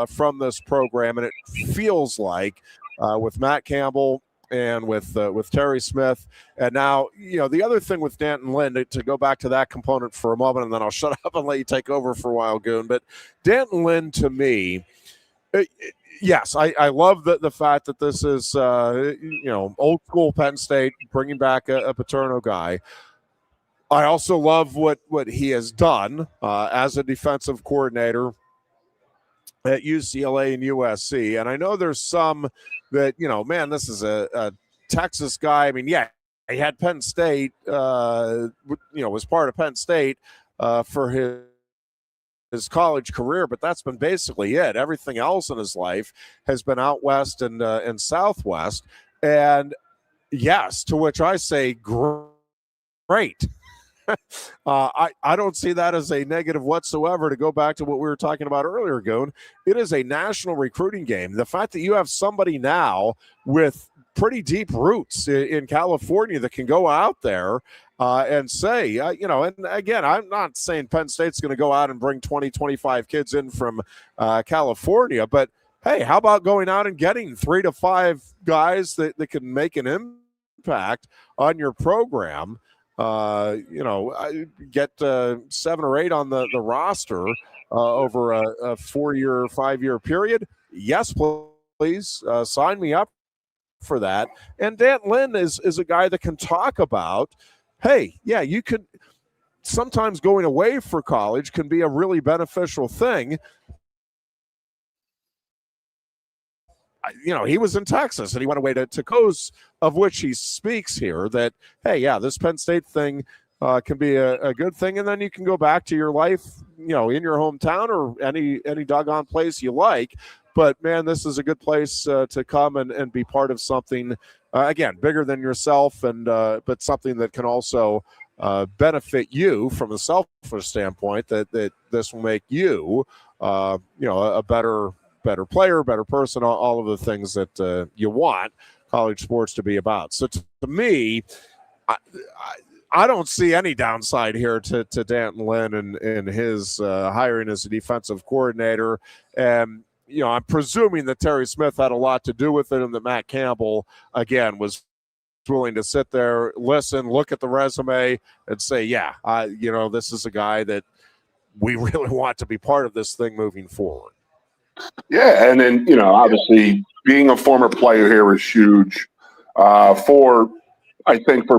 from this program, and it feels like with Matt Campbell and with Terry Smith, and now the other thing with Danton Lynn, to go back to that component for a moment, and then I'll shut up and let you take over for a while, Goon. But Danton Lynn, to me, yes, I love the fact that this is old school Penn State, bringing back a Paterno guy. I also love what he has done as a defensive coordinator at UCLA and USC. And I know there's some that, man, this is a Texas guy. I mean, yeah, he had Penn State, was part of Penn State for his college career, but that's been basically it. Everything else in his life has been out west and southwest. And yes, to which I say, great. I don't see that as a negative whatsoever. To go back to what we were talking about earlier, Goon, it is a national recruiting game. The fact that you have somebody now with pretty deep roots in California that can go out there and say, and again, I'm not saying Penn State's going to go out and bring 20, 25 kids in from California, but hey, how about going out and getting 3 to 5 guys that can make an impact on your program? Get 7 or 8 on the roster over a 4-year, 5-year period. Yes, please sign me up for that. And Dan Lynn is a guy that can talk about, hey, yeah, you can sometimes going away for college can be a really beneficial thing. He was in Texas and he went away to coast, of which he speaks here that, hey, yeah, this Penn State thing can be a good thing. And then you can go back to your life, in your hometown or any doggone place you like. But, man, this is a good place to come and be part of something, again, bigger than yourself, and but something that can also benefit you from a selfish standpoint, that this will make you, a better player, better person, all of the things that you want college sports to be about. So to me, I don't see any downside here to Danton Lynn and his hiring as a defensive coordinator. And, I'm presuming that Terry Smith had a lot to do with it, and that Matt Campbell, again, was willing to sit there, listen, look at the resume, and say, yeah, this is a guy that we really want to be part of this thing moving forward.
Yeah, and then, obviously being a former player here is huge for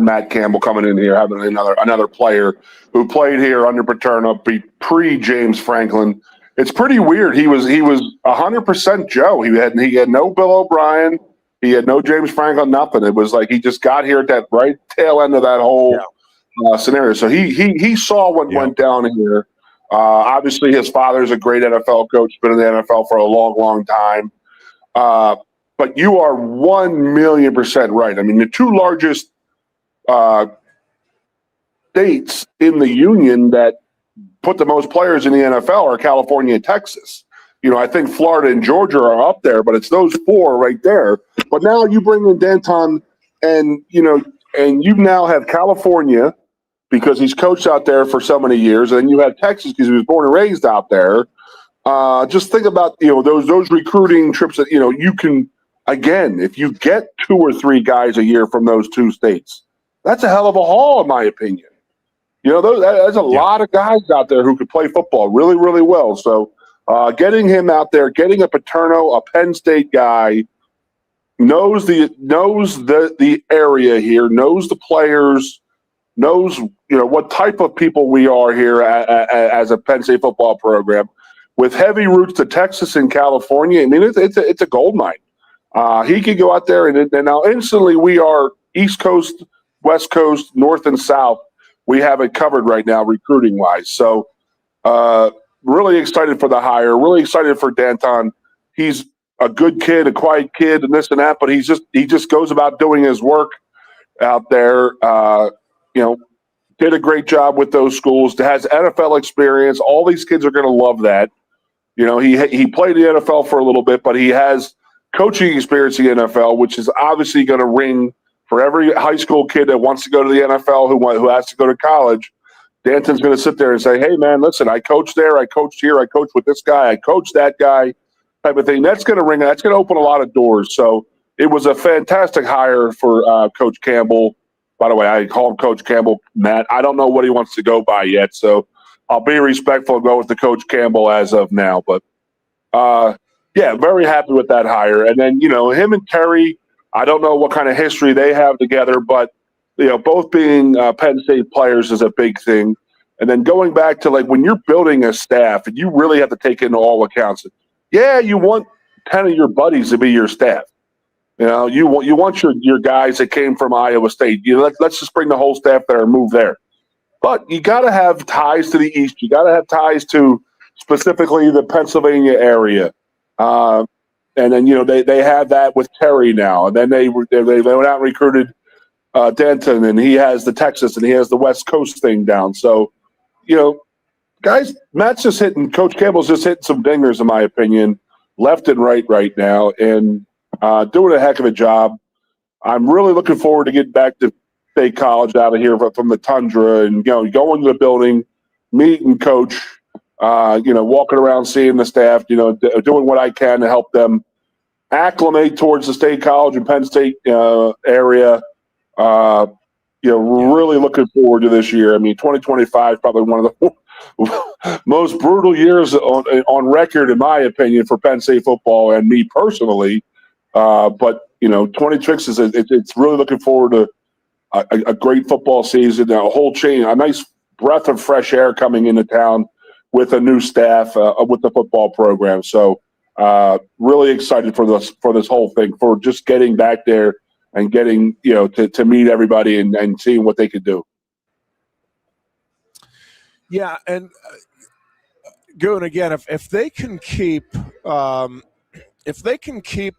Matt Campbell coming in here, having another player who played here under Paterno pre-James Franklin. It's pretty weird. He was 100% Joe. He had no Bill O'Brien. He had no James Franklin, nothing. It was like he just got here at that right tail end of that whole scenario. So he saw what went down here. Obviously, his father's a great NFL coach, been in the NFL for a long, long time. But you are 1,000,000% right. I mean, the two largest states in the union that put the most players in the NFL are California and Texas. I think Florida and Georgia are up there, but it's those four right there. But now you bring in Danton, and you now have California because he's coached out there for so many years, and then you have Texas because he was born and raised out there. Just think about those recruiting trips that you can, again, if you get 2 or 3 guys a year from those two states, that's a hell of a haul, in my opinion. There's a lot of guys out there who could play football really, really well. So getting him out there, getting a Paterno, a Penn State guy, knows the area here, knows the players, knows what type of people we are here as a Penn State football program, with heavy roots to Texas and California. I mean, it's a gold mine. He could go out there and now instantly we are East Coast, West Coast, North and South. We have it covered right now, recruiting wise. So really excited for the hire. Really excited for Danton. He's a good kid, a quiet kid, and this and that, but he just goes about doing his work out there. Did a great job with those schools. Has NFL experience. All these kids are going to love that. He played the NFL for a little bit, but he has coaching experience in the NFL, which is obviously going to ring for every high school kid that wants to go to the NFL who has to go to college. Danton's going to sit there and say, hey, man, listen, I coached there, I coached here, I coached with this guy, I coached that guy, type of thing. That's going to ring. That's going to open a lot of doors. So it was a fantastic hire for Coach Campbell. By the way, I call him Coach Campbell, Matt. I don't know what he wants to go by yet, so I'll be respectful and go with the Coach Campbell as of now. But, very happy with that hire. And then, him and Terry, I don't know what kind of history they have together, but, both being Penn State players is a big thing. And then going back to, when you're building a staff, and you really have to take into all accounts, you want 10 of your buddies to be your staff. You want your guys that came from Iowa State. Let's just bring the whole staff there and move there. But you got to have ties to the East. You got to have ties to specifically the Pennsylvania area. And then they have that with Terry now. And then they went out and recruited Danton, and he has the Texas and he has the West Coast thing down. So guys, Coach Campbell's just hitting some dingers, in my opinion, left and right now, and doing a heck of a job. I'm really looking forward to getting back to State College out of here from the tundra and, going to the building, meeting Coach, walking around, seeing the staff, doing what I can to help them acclimate towards the State College and Penn State area. Really looking forward to this year. I mean, 2025 is probably one of the most brutal years on record, in my opinion, for Penn State football and me personally. But 26 is it's really looking forward to a great football season, a whole change, a nice breath of fresh air coming into town with a new staff with the football program. So really excited for this whole thing, for just getting back there and getting to meet everybody and seeing what they could do.
Yeah, and Goon, again, if they can keep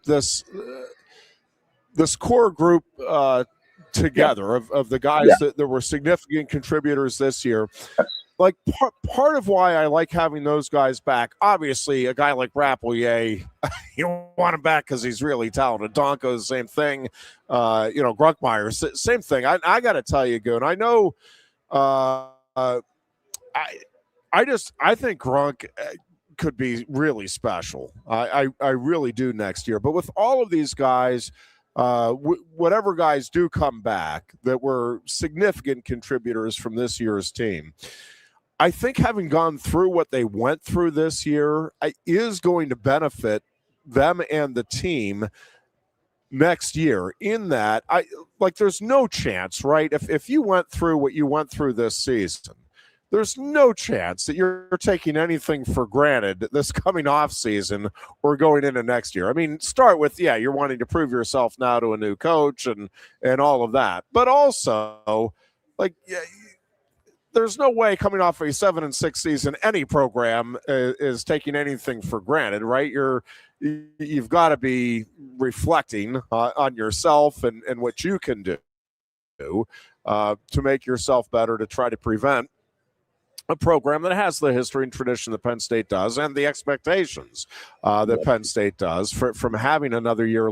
this core group together of the guys that were significant contributors this year. Like part of why I like having those guys back, obviously a guy like Rappelier, you want him back because he's really talented. Donko, same thing. Grunkmeyer, same thing. I got to tell you, Goon, I know I think Grunk could be really special. I really do next year. But with all of these guys, whatever guys do come back that were significant contributors from this year's team, I think having gone through what they went through this year is going to benefit them and the team next year, in that there's no chance, right? If you went through what you went through this season, there's no chance that you're taking anything for granted this coming off season or going into next year. I mean, start with, you're wanting to prove yourself now to a new coach and all of that. But also, there's no way coming off a 7-6 season, any program is taking anything for granted, right? You've got to be reflecting on yourself and what you can do to make yourself better, to try to prevent a program that has the history and tradition that Penn State does and the expectations that Penn State does from having another year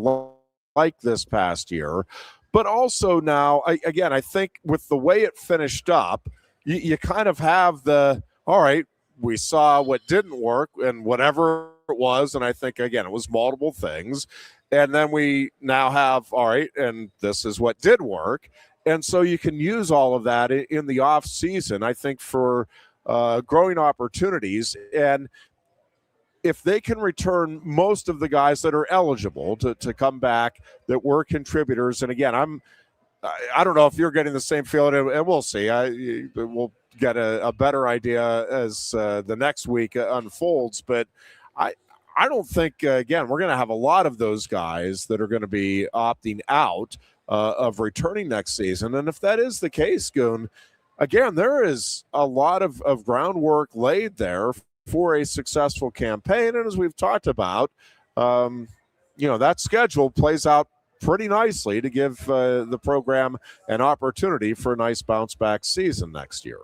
like this past year. But also now, I think with the way it finished up, you kind of have all right, we saw what didn't work and whatever it was, and I think, again, it was multiple things. And then we now have, all right, and this is what did work. And so you can use all of that in the off season, I think, for growing opportunities. And if they can return most of the guys that are eligible to come back that were contributors, and again, I don't know if you're getting the same feeling, and we'll see. We'll get a better idea as the next week unfolds. But I don't think, again, we're going to have a lot of those guys that are going to be opting out of returning next season. And if that is the case, Goon, again, there is a lot of groundwork laid there for a successful campaign. And as we've talked about, that schedule plays out pretty nicely to give the program an opportunity for a nice bounce-back season next year.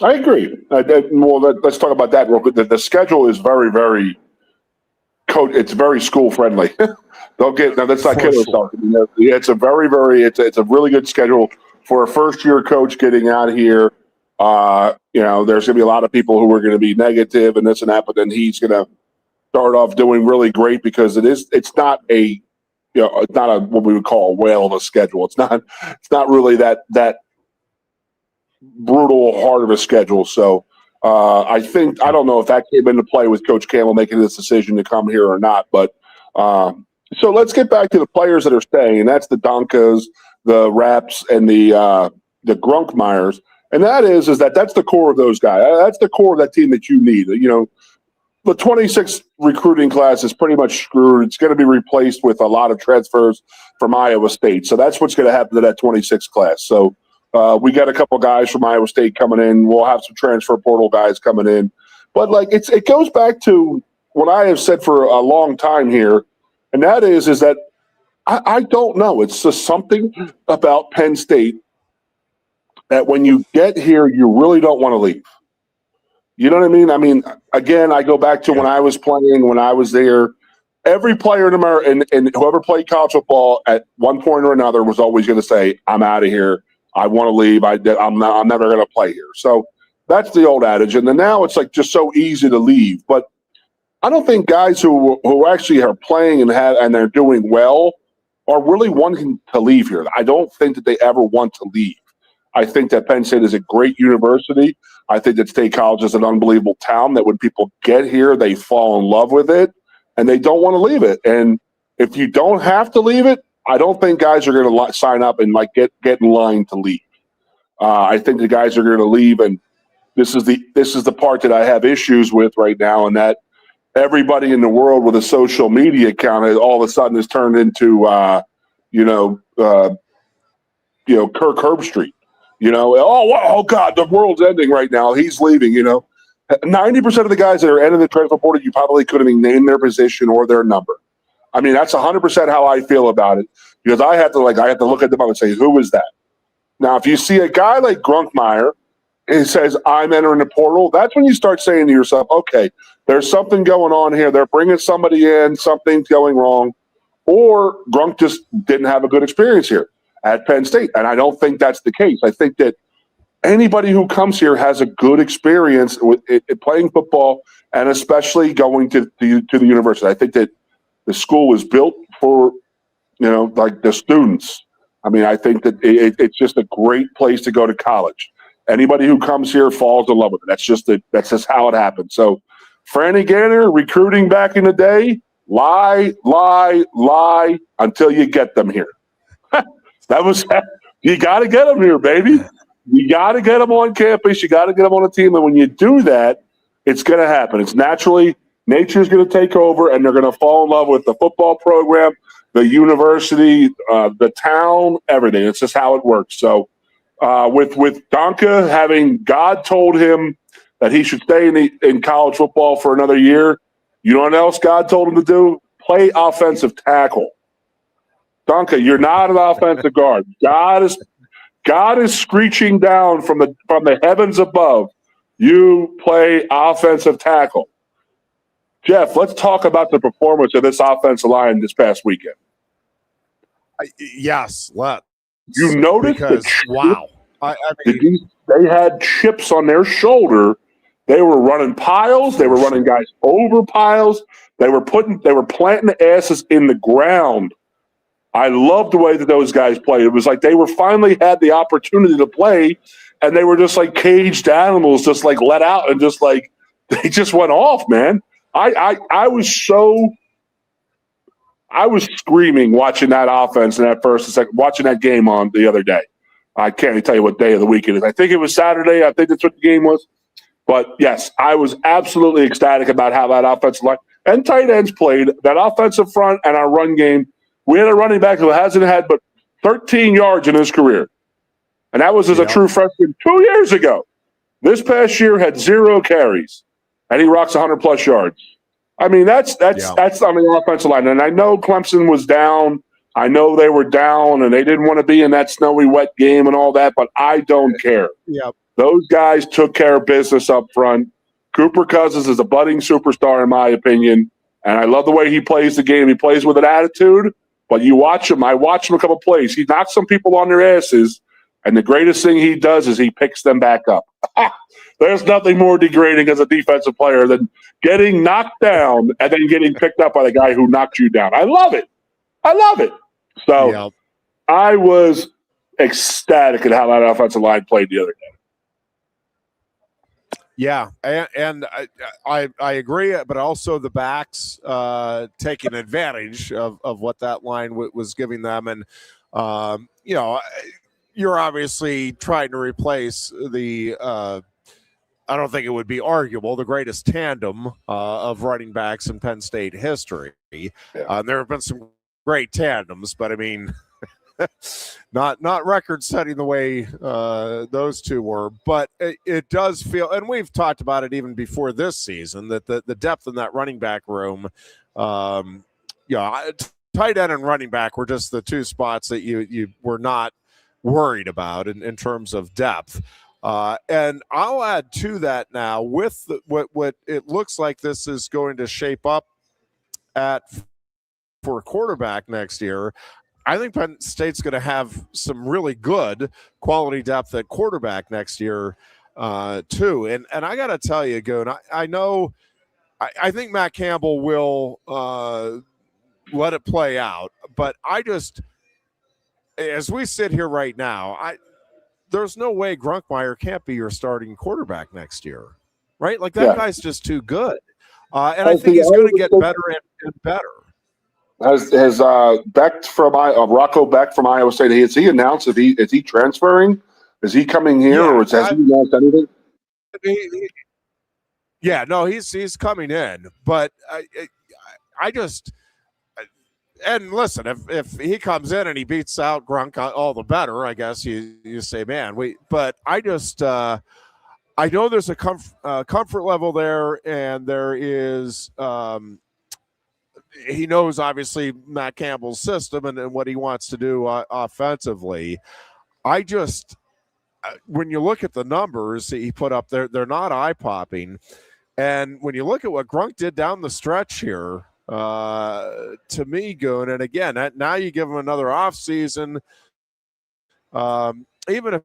I agree. Let's talk about that real quick. The schedule is very, very it's very school-friendly. Let's not kid ourselves. It's a very, very it's a really good schedule for a first-year coach getting out here. There's going to be a lot of people who are going to be negative and this and that, but then he's going to start off doing really great because it's not what we would call a whale of a schedule. It's not really that brutal hard of a schedule. So I don't know if that came into play with Coach Campbell making this decision to come here or not. But so let's get back to the players that are staying, and that's the Donkos, the Raps, and the Grunkmeyers. And that's the core of those guys. That's the core of that team that you need. The 26 recruiting class is pretty much screwed. It's going to be replaced with a lot of transfers from Iowa State. So that's what's going to happen to that 26 class. So we got a couple guys from Iowa State coming in. We'll have some transfer portal guys coming in. But it goes back to what I have said for a long time here, and that is that I don't know. It's just something about Penn State that when you get here, you really don't want to leave. You know what I mean? I mean, again, I go back to when I was playing, when I was there. Every player in America and whoever played college football at one point or another was always going to say, "I'm out of here. I want to leave. I'm never going to play here." So that's the old adage. And then now it's just so easy to leave. But I don't think guys who actually are playing and they're doing well are really wanting to leave here. I don't think that they ever want to leave. I think that Penn State is a great university. I think that State College is an unbelievable town that when people get here, they fall in love with it and they don't want to leave it. And If you don't have to leave it, I don't think guys are going to sign up and get in line to leave. I think the guys are going to leave, and this is the part that I have issues with right now, and that everybody in the world with a social media account all of a sudden has turned into Kirk Herbstreit. Oh God, the world's ending right now. He's leaving. 90% of the guys that are entering the transfer portal, you probably couldn't even name their position or their number. I mean, that's 100% how I feel about it, because I have to look at them and say, who is that? Now, if you see a guy like Grunkmeyer and says, I'm entering the portal, that's when you start saying to yourself, okay, there's something going on here. They're bringing somebody in, something's going wrong, or Grunk just didn't have a good experience here at Penn State. And I don't think that's the case. I think that anybody who comes here has a good experience with playing football, and especially going to the university. I think that the school was built for, the students. I mean, I think that it's just a great place to go to college. Anybody who comes here falls in love with it. That's just how it happens. So, Franny Ganner, recruiting back in the day, lie until you get them here. You got to get them here, baby. You got to get them on campus. You got to get them on a team. And when you do that, it's going to happen. It's nature's going to take over, and they're going to fall in love with the football program, the university, the town, everything. It's just how it works. So with Donka having God told him that he should stay in college football for another year, you know what else God told him to do? Play offensive tackle. Donka, you're not an offensive guard. God is screeching down from the heavens above. You play offensive tackle. Jeff, let's talk about the performance of this offensive line this past weekend.
Yes, let's.
You noticed
because wow, I mean,
they had chips on their shoulder. They were running piles. They were running guys over piles. They were planting asses in the ground. I love the way that those guys played. It was like they were finally had the opportunity to play, and they were just like caged animals, just like let out, and just like they just went off, man. I was screaming watching that offense in that first and second, watching that game on the other day. I can't even tell you what day of the week it is. I think it was Saturday. I think that's what the game was. But, yes, I was absolutely ecstatic about how that offensive line and tight ends played, that offensive front and our run game. We had a running back who hasn't had but 13 yards in his career. And that was as a true freshman 2 years ago. This past year had 0 carries, and he rocks 100-plus yards. I mean, that's on the offensive line. And I know Clemson was down. I know they were down, and they didn't want to be in that snowy, wet game and all that, but I don't care.
Yep.
Those guys took care of business up front. Cooper Cousins is a budding superstar, in my opinion, and I love the way he plays the game. He plays with an attitude, but you watch him. I watched him a couple plays. He knocks some people on their asses, and the greatest thing he does is he picks them back up. There's nothing more degrading as a defensive player than getting knocked down and then getting picked up by the guy who knocked you down. I love it. So I was ecstatic at how that offensive line played the other day.
Yeah, and I agree, but also the backs taking advantage of what that line was giving them. And, you're obviously trying to replace the I don't think it would be arguable, the greatest tandem of running backs in Penn State history. Yeah. There have been some great tandems, but I mean, not record-setting the way those two were. But it does feel, and we've talked about it even before this season, that the depth in that running back room, tight end and running back were just the two spots that you were not worried about in terms of depth. And I'll add to that now with what it looks like this is going to shape up for a quarterback next year. I think Penn State's going to have some really good quality depth at quarterback next year too. And I got to tell you, Goon, I know I think Matt Campbell will let it play out, but as we sit here right now, there's no way Grunkmeyer can't be your starting quarterback next year, right? Like that guy's just too good. And I think he's going to get better and better.
Has Beck from Rocco Beck from Iowa State? Has he announced is he transferring? Is he coming here, or has he announced anything?
No, he's coming in, but I just and listen, if he comes in and he beats out Grunk, all the better, I guess. You say, man, but I just I know there's a comfort level there, and there is. He knows obviously Matt Campbell's system and what he wants to do offensively. I just, when you look at the numbers he put up there, they're not eye-popping. And when you look at what Grunk did down the stretch here, to me, Goon, and again, now you give him another offseason, even if,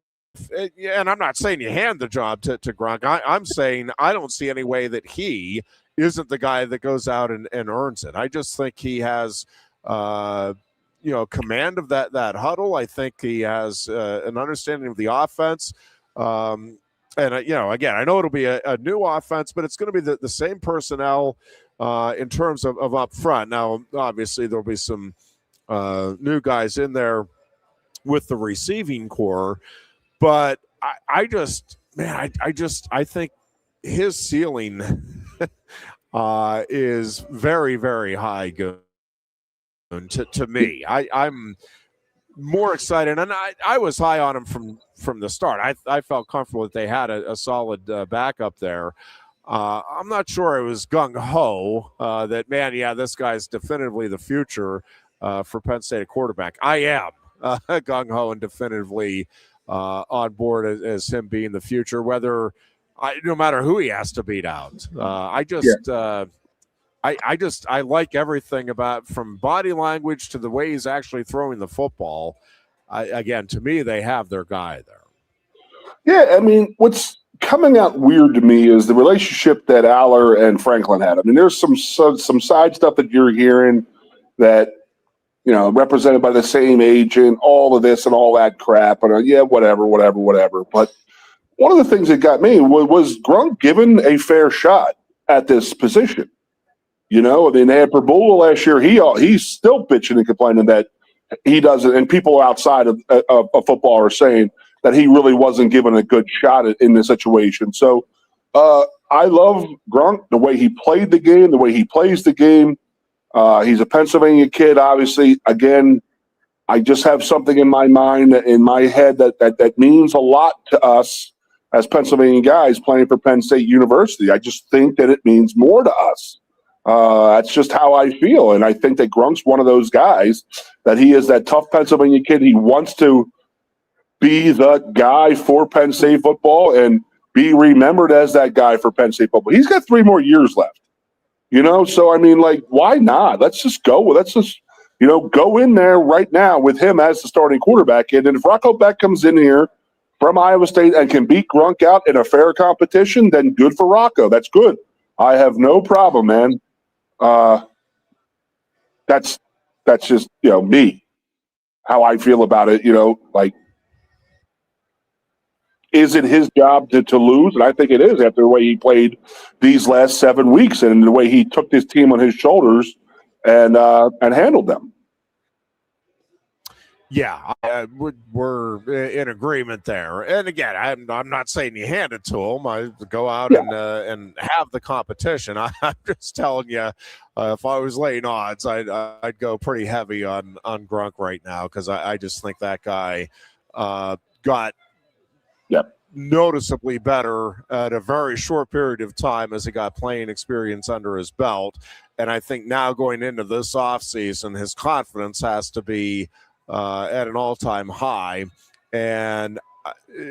and I'm not saying you hand the job to Grunk. I'm saying I don't see any way that he isn't the guy that goes out and earns it. I just think he has, command of that huddle. I think he has an understanding of the offense. And, again, I know it'll be a new offense, but it's going to be the same personnel in terms of up front. Now, obviously, there'll be some new guys in there with the receiving core, but I think his ceiling is very, very high. Good to me. I'm more excited, and I was high on him from the start. I felt comfortable that they had a solid backup there. I'm not sure it was gung-ho that, man, this guy's definitively the future for Penn State at quarterback. I am gung-ho and definitively on board as him being the future, no matter who he has to beat out. I like everything about, from body language to the way he's actually throwing the football. Again, to me, they have their guy there.
Yeah, I mean, what's coming out weird to me is the relationship that Aller and Franklin had. I mean, there's some side stuff that you're hearing that, represented by the same agent, all of this and all that crap. And whatever. But one of the things that got me was Grunk given a fair shot at this position. I mean, they had Perbula last year. He's still bitching and complaining that he doesn't, and people outside of football are saying that he really wasn't given a good shot in this situation. So I love Grunk, the way he played the game, the way he plays the game. He's a Pennsylvania kid, obviously. Again, I just have something in my mind, in my head, that means a lot to us as Pennsylvania guys playing for Penn State University. I just think that it means more to us. That's just how I feel. And I think that Grunk's one of those guys, that he is that tough Pennsylvania kid. He wants to be the guy for Penn State football and be remembered as that guy for Penn State football. He's got 3 more years left, So, I mean, why not? Let's just go. Let's just, go in there right now with him as the starting quarterback. And if Rocco Beck comes in here from Iowa State and can beat Grunk out in a fair competition, then good for Rocco. That's good. I have no problem, man. That's just, me, how I feel about it, is it his job to lose? And I think it is, after the way he played these last 7 weeks and the way he took this team on his shoulders and handled them.
Yeah, we're in agreement there. And again, I'm not saying you hand it to him. I go out and have the competition. I'm just telling you, if I was laying odds, I'd go pretty heavy on Grunk right now, because I just think that guy got noticeably better at a very short period of time as he got playing experience under his belt. And I think now going into this offseason, his confidence has to be at an all-time high. And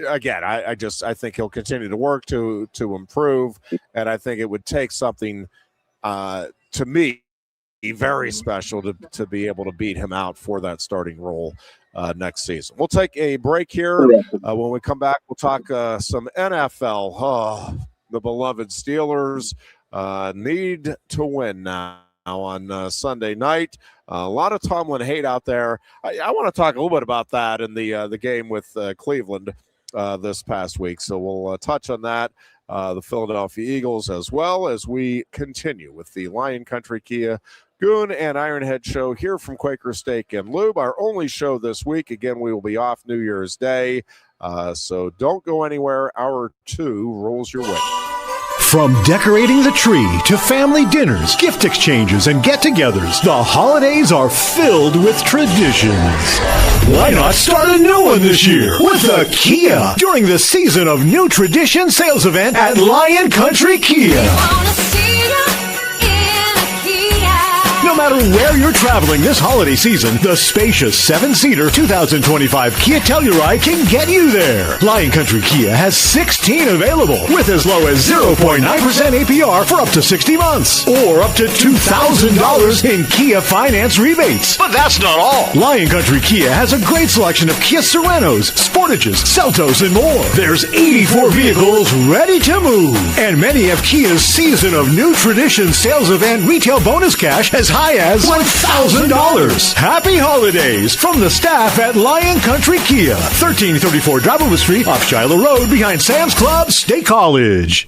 again, I think he'll continue to work to improve. And I think it would take something to me very special to be able to beat him out for that starting role next season. We'll take a break here. When we come back, we'll talk some NFL. Oh, the beloved Steelers need to win now on Sunday night. A lot of Tomlin hate out there. I want to talk a little bit about that in the game with Cleveland this past week. So we'll touch on that, the Philadelphia Eagles, as well as we continue with the Lion Country Kia Goon and Ironhead show here from Quaker Steak and Lube, our only show this week. Again, we will be off New Year's Day, so don't go anywhere. Hour 2 rolls your way.
From decorating the tree to family dinners, gift exchanges, and get-togethers, the holidays are filled with traditions. Why not start a new one this year with a Kia during the Season of New Tradition sales event at Lion Country Kia? No matter where you're traveling this holiday season, the spacious 7-seater 2025 Kia Telluride can get you there. Lion Country Kia has 16 available with as low as 0.9% APR for up to 60 months or up to $2,000 in Kia finance rebates. But that's not all. Lion Country Kia has a great selection of Kia Serenos, Sportages, Seltos, and more. There's 84 vehicles ready to move. And many have Kia's Season of New Tradition sales event retail bonus cash as high as $1,000. Happy holidays from the staff at Lion Country Kia, 1334 Driveover Street off Shiloh Road behind Sam's Club, State College.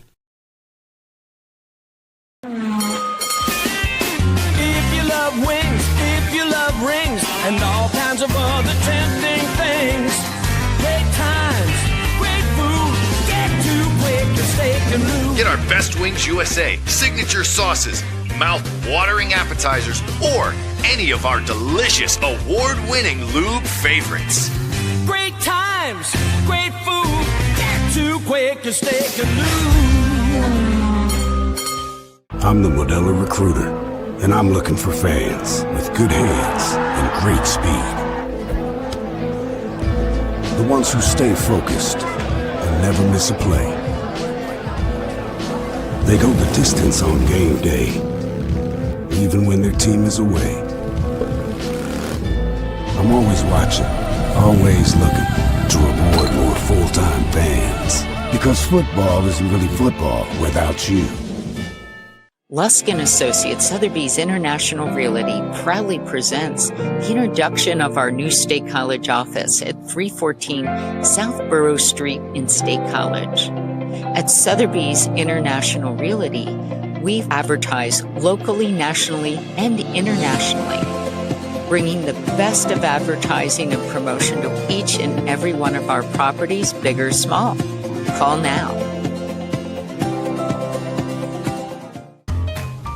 If you love wings, if you love rings, and all kinds of other tempting things, great times, great food, get to Quaker Steak and Lube.
Get our Best Wings USA, signature sauces, mouth-watering appetizers, or any of our delicious award-winning lube favorites.
Great times, great food, get to Quaker Steak and Lube.
I'm the Modelo Recruiter, and I'm looking for fans with good hands and great speed. The ones who stay focused and never miss a play. They go the distance on game day, even when their team is away. I'm always watching, always looking to reward more full-time fans. Because football isn't really football without you.
Lusk & Associates Sotheby's International Realty proudly presents the introduction of our new State College office at 314 South Borough Street in State College. At Sotheby's International Realty, we advertise locally, nationally, and internationally, bringing the best of advertising and promotion to each and every one of our properties, big or small. Call now.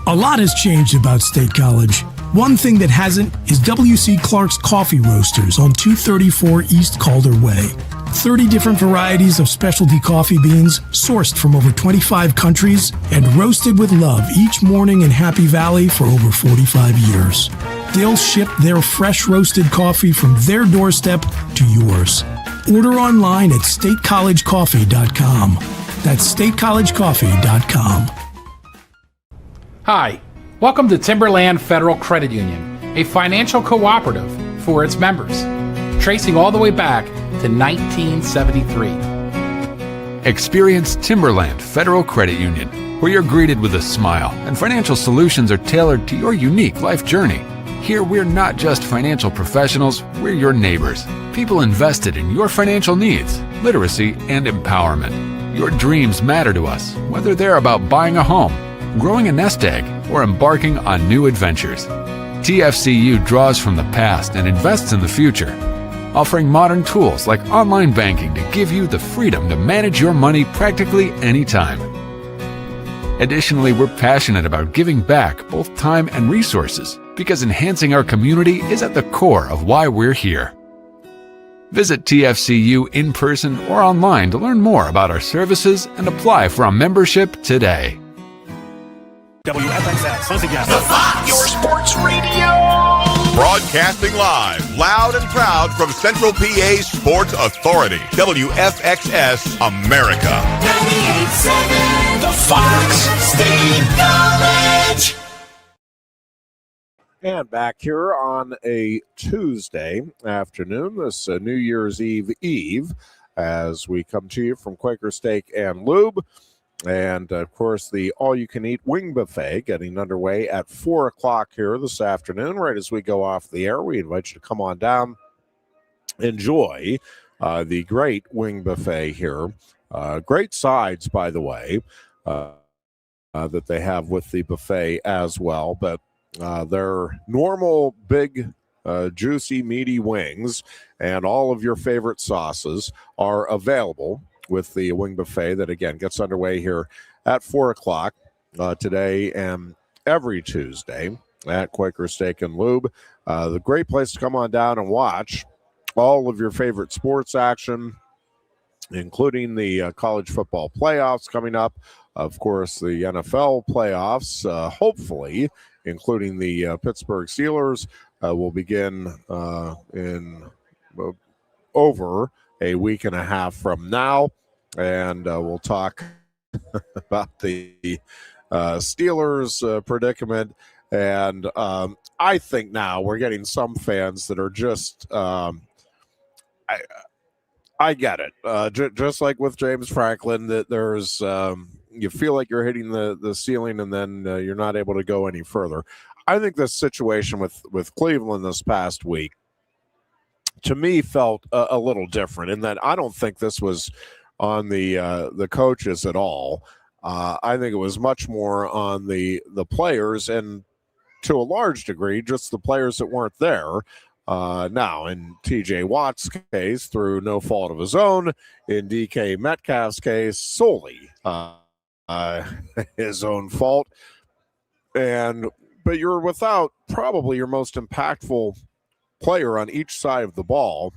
A lot has changed about State College. One thing that hasn't is W.C. Clark's Coffee Roasters on 234 East Calder Way. 30 different varieties of specialty coffee beans sourced from over 25 countries and roasted with love each morning in Happy Valley for over 45 years. They'll ship their fresh roasted coffee from their doorstep to yours. Order online at statecollegecoffee.com. That's statecollegecoffee.com.
Hi, welcome to Timberland Federal Credit Union, a financial cooperative for its members, tracing all the way back to 1973.
Experience Timberland Federal Credit Union, where you're greeted with a smile and financial solutions are tailored to your unique life journey. Here, we're not just financial professionals, we're your neighbors. People invested in your financial needs, literacy, and empowerment. Your dreams matter to us, whether they're about buying a home, growing a nest egg, or embarking on new adventures. TFCU draws from the past and invests in the future, offering modern tools like online banking to give you the freedom to manage your money practically anytime. Additionally, we're passionate about giving back both time and resources because enhancing our community is at the core of why we're here. Visit TFCU in person or online to learn more about our services and apply for a membership today.
WFXS, the Fox, your sports radio.
Broadcasting live, loud and proud from Central PA's Sports Authority, WFXS America.
98.7, the Fox State College.
And back here on a Tuesday afternoon, this New Year's Eve, as we come to you from Quaker Steak and Lube. And, of course, the all-you-can-eat wing buffet getting underway at 4 o'clock here this afternoon. Right as we go off the air, we invite you to come on down, enjoy the great wing buffet here. Great sides, by the way, that they have with the buffet as well. But Their normal big, juicy, meaty wings and all of your favorite sauces are available with the wing buffet that, again, gets underway here at 4 o'clock today and every Tuesday at Quaker Steak and Lube. The great place to come on down and watch all of your favorite sports action, including the college football playoffs coming up. Of course, the NFL playoffs, hopefully, including the Pittsburgh Steelers, will begin in over a week and a half from now. And we'll talk about the Steelers predicament. And I think now we're getting some fans that are just I get it. Just like with James Franklin, that there's you feel like you're hitting the ceiling and then you're not able to go any further. I think this situation with Cleveland this past week, to me, felt a little different in that I don't think this was on the coaches at all. I think it was much more on the players and to a large degree just the players that weren't there. Now, in TJ Watt's case, through no fault of his own, in DK Metcalf's case, solely his own fault. But you're without probably your most impactful player on each side of the ball.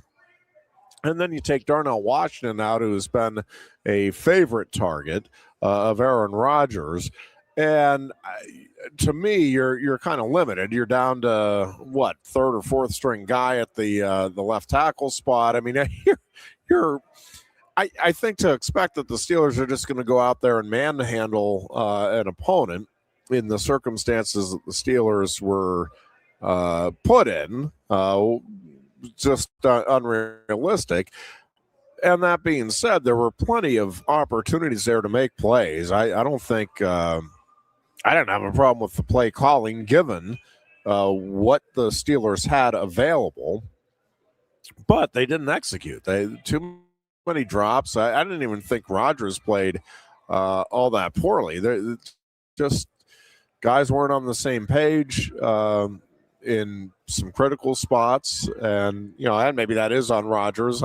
And then you take Darnell Washington out, who's been a favorite target of Aaron Rodgers. And to me, you're kind of limited. You're down to what, third or fourth string guy at the left tackle spot. I mean, I think to expect that the Steelers are just going to go out there and manhandle an opponent in the circumstances that the Steelers were put in, just unrealistic. And that being said, there were plenty of opportunities there to make plays. I don't think. I don't have a problem with the play calling given what the Steelers had available, but they didn't execute. Too many drops. I didn't even think Rodgers played all that poorly. They're just guys weren't on the same page in some critical spots, and and maybe that is on Rodgers.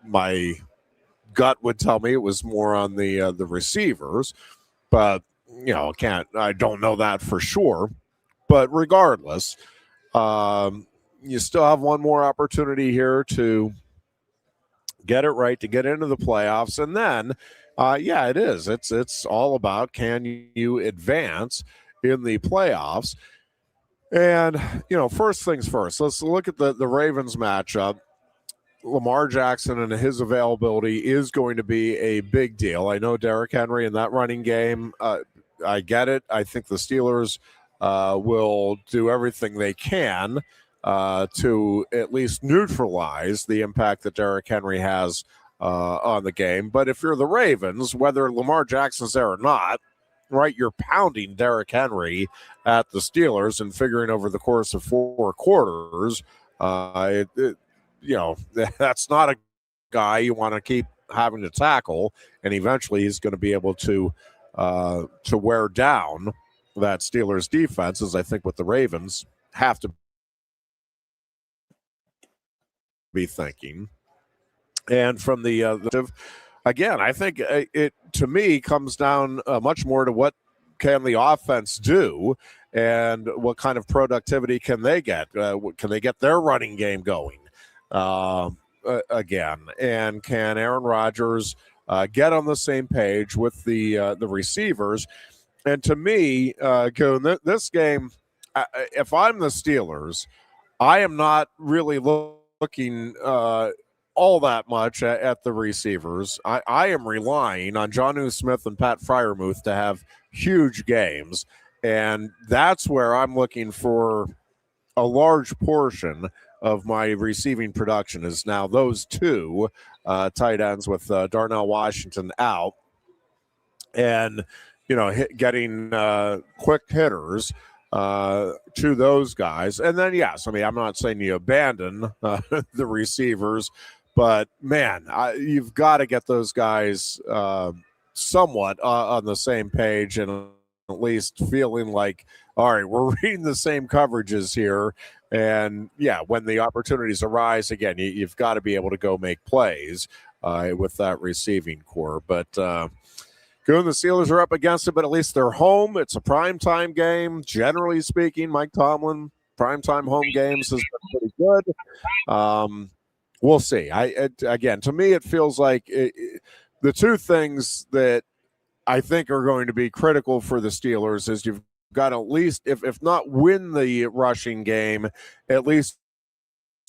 My gut would tell me it was more on the receivers, but. I don't know that for sure, but regardless, you still have one more opportunity here to get it right, to get into the playoffs. And then, it is. It's all about, can you advance in the playoffs? And, first things first, let's look at the Ravens matchup. Lamar Jackson and his availability is going to be a big deal. I know Derrick Henry in that running game, I get it. I think the Steelers will do everything they can to at least neutralize the impact that Derrick Henry has on the game. But if you're the Ravens, whether Lamar Jackson's there or not, right, you're pounding Derrick Henry at the Steelers and figuring over the course of 4 quarters, that's not a guy you want to keep having to tackle, and eventually he's going to be able to wear down that Steelers defense, as I think what the Ravens have to be thinking. And from the again, I think it to me comes down much more to what can the offense do and what kind of productivity can they get? Can they get their running game going again? And can Aaron Rodgers get on the same page with the receivers? And to me, this game, if I'm the Steelers, I am not really looking all that much at the receivers. I am relying on Jonnu Smith and Pat Freiermuth to have huge games, and that's where I'm looking for a large portion of my receiving production is now those two tight ends with Darnell Washington out, and getting quick hitters to those guys. And then yes, I mean, I'm not saying you abandon the receivers, but man, you've got to get those guys somewhat on the same page and at least feeling like, all right, we're reading the same coverages here. And, yeah, when the opportunities arise, again, you've got to be able to go make plays with that receiving core. But Goon, the Steelers are up against it, but at least they're home. It's a primetime game. Generally speaking, Mike Tomlin, primetime home games has been pretty good. We'll see. Again, to me, it feels like the two things that I think are going to be critical for the Steelers is you've got to at least, if not win the rushing game, at least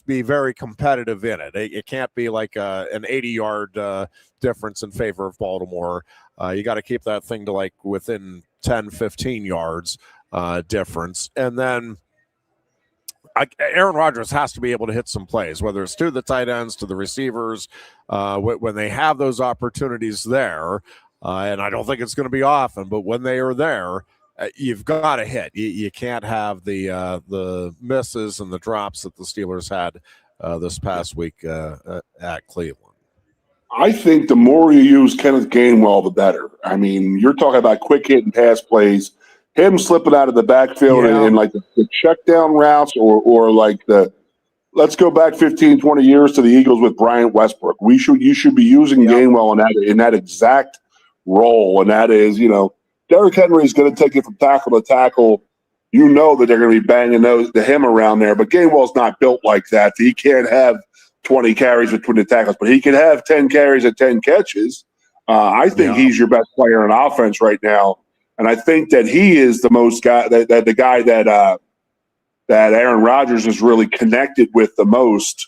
be very competitive in it. It can't be like an 80-yard difference in favor of Baltimore. You got to keep that thing to like within 10, 15 yards difference. And then Aaron Rodgers has to be able to hit some plays, whether it's to the tight ends, to the receivers, when they have those opportunities there. And I don't think it's going to be often, but when they are there, you've got to hit. You can't have the misses and the drops that the Steelers had this past week at Cleveland.
I think the more you use Kenneth Gainwell, the better. I mean, you're talking about quick hit and pass plays, him slipping out of the backfield and like the check down routes or like let's go back 15, 20 years to the Eagles with Bryant Westbrook. You should be using Gainwell in that exact role, and that is, Derrick Henry is going to take it from tackle to tackle. You know that they're going to be banging him around there, but Gainwell's not built like that. He can't have 20 carries between the tackles, but he can have 10 carries and 10 catches. I think he's your best player in offense right now, and I think that he is the most guy the guy that Aaron Rodgers is really connected with the most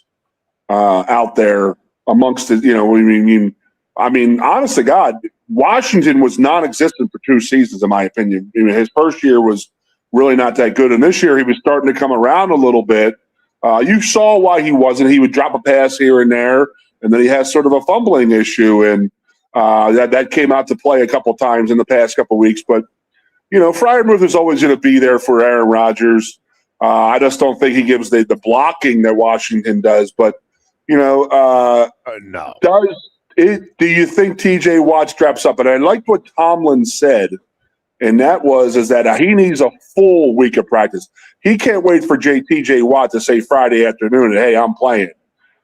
out there amongst the. I mean, honest to God, Washington was non-existent for 2 seasons, in my opinion. His first year was really not that good, and this year he was starting to come around a little bit. You saw why he wasn't. He would drop a pass here and there, and then he has sort of a fumbling issue, and that came out to play a couple times in the past couple weeks. But, Freiermuth is always going to be there for Aaron Rodgers. I just don't think he gives the blocking that Washington does. But, no. Do you think T.J. Watt straps up? And I like what Tomlin said, and that is that he needs a full week of practice. He can't wait for T.J. Watt to say Friday afternoon, hey, I'm playing.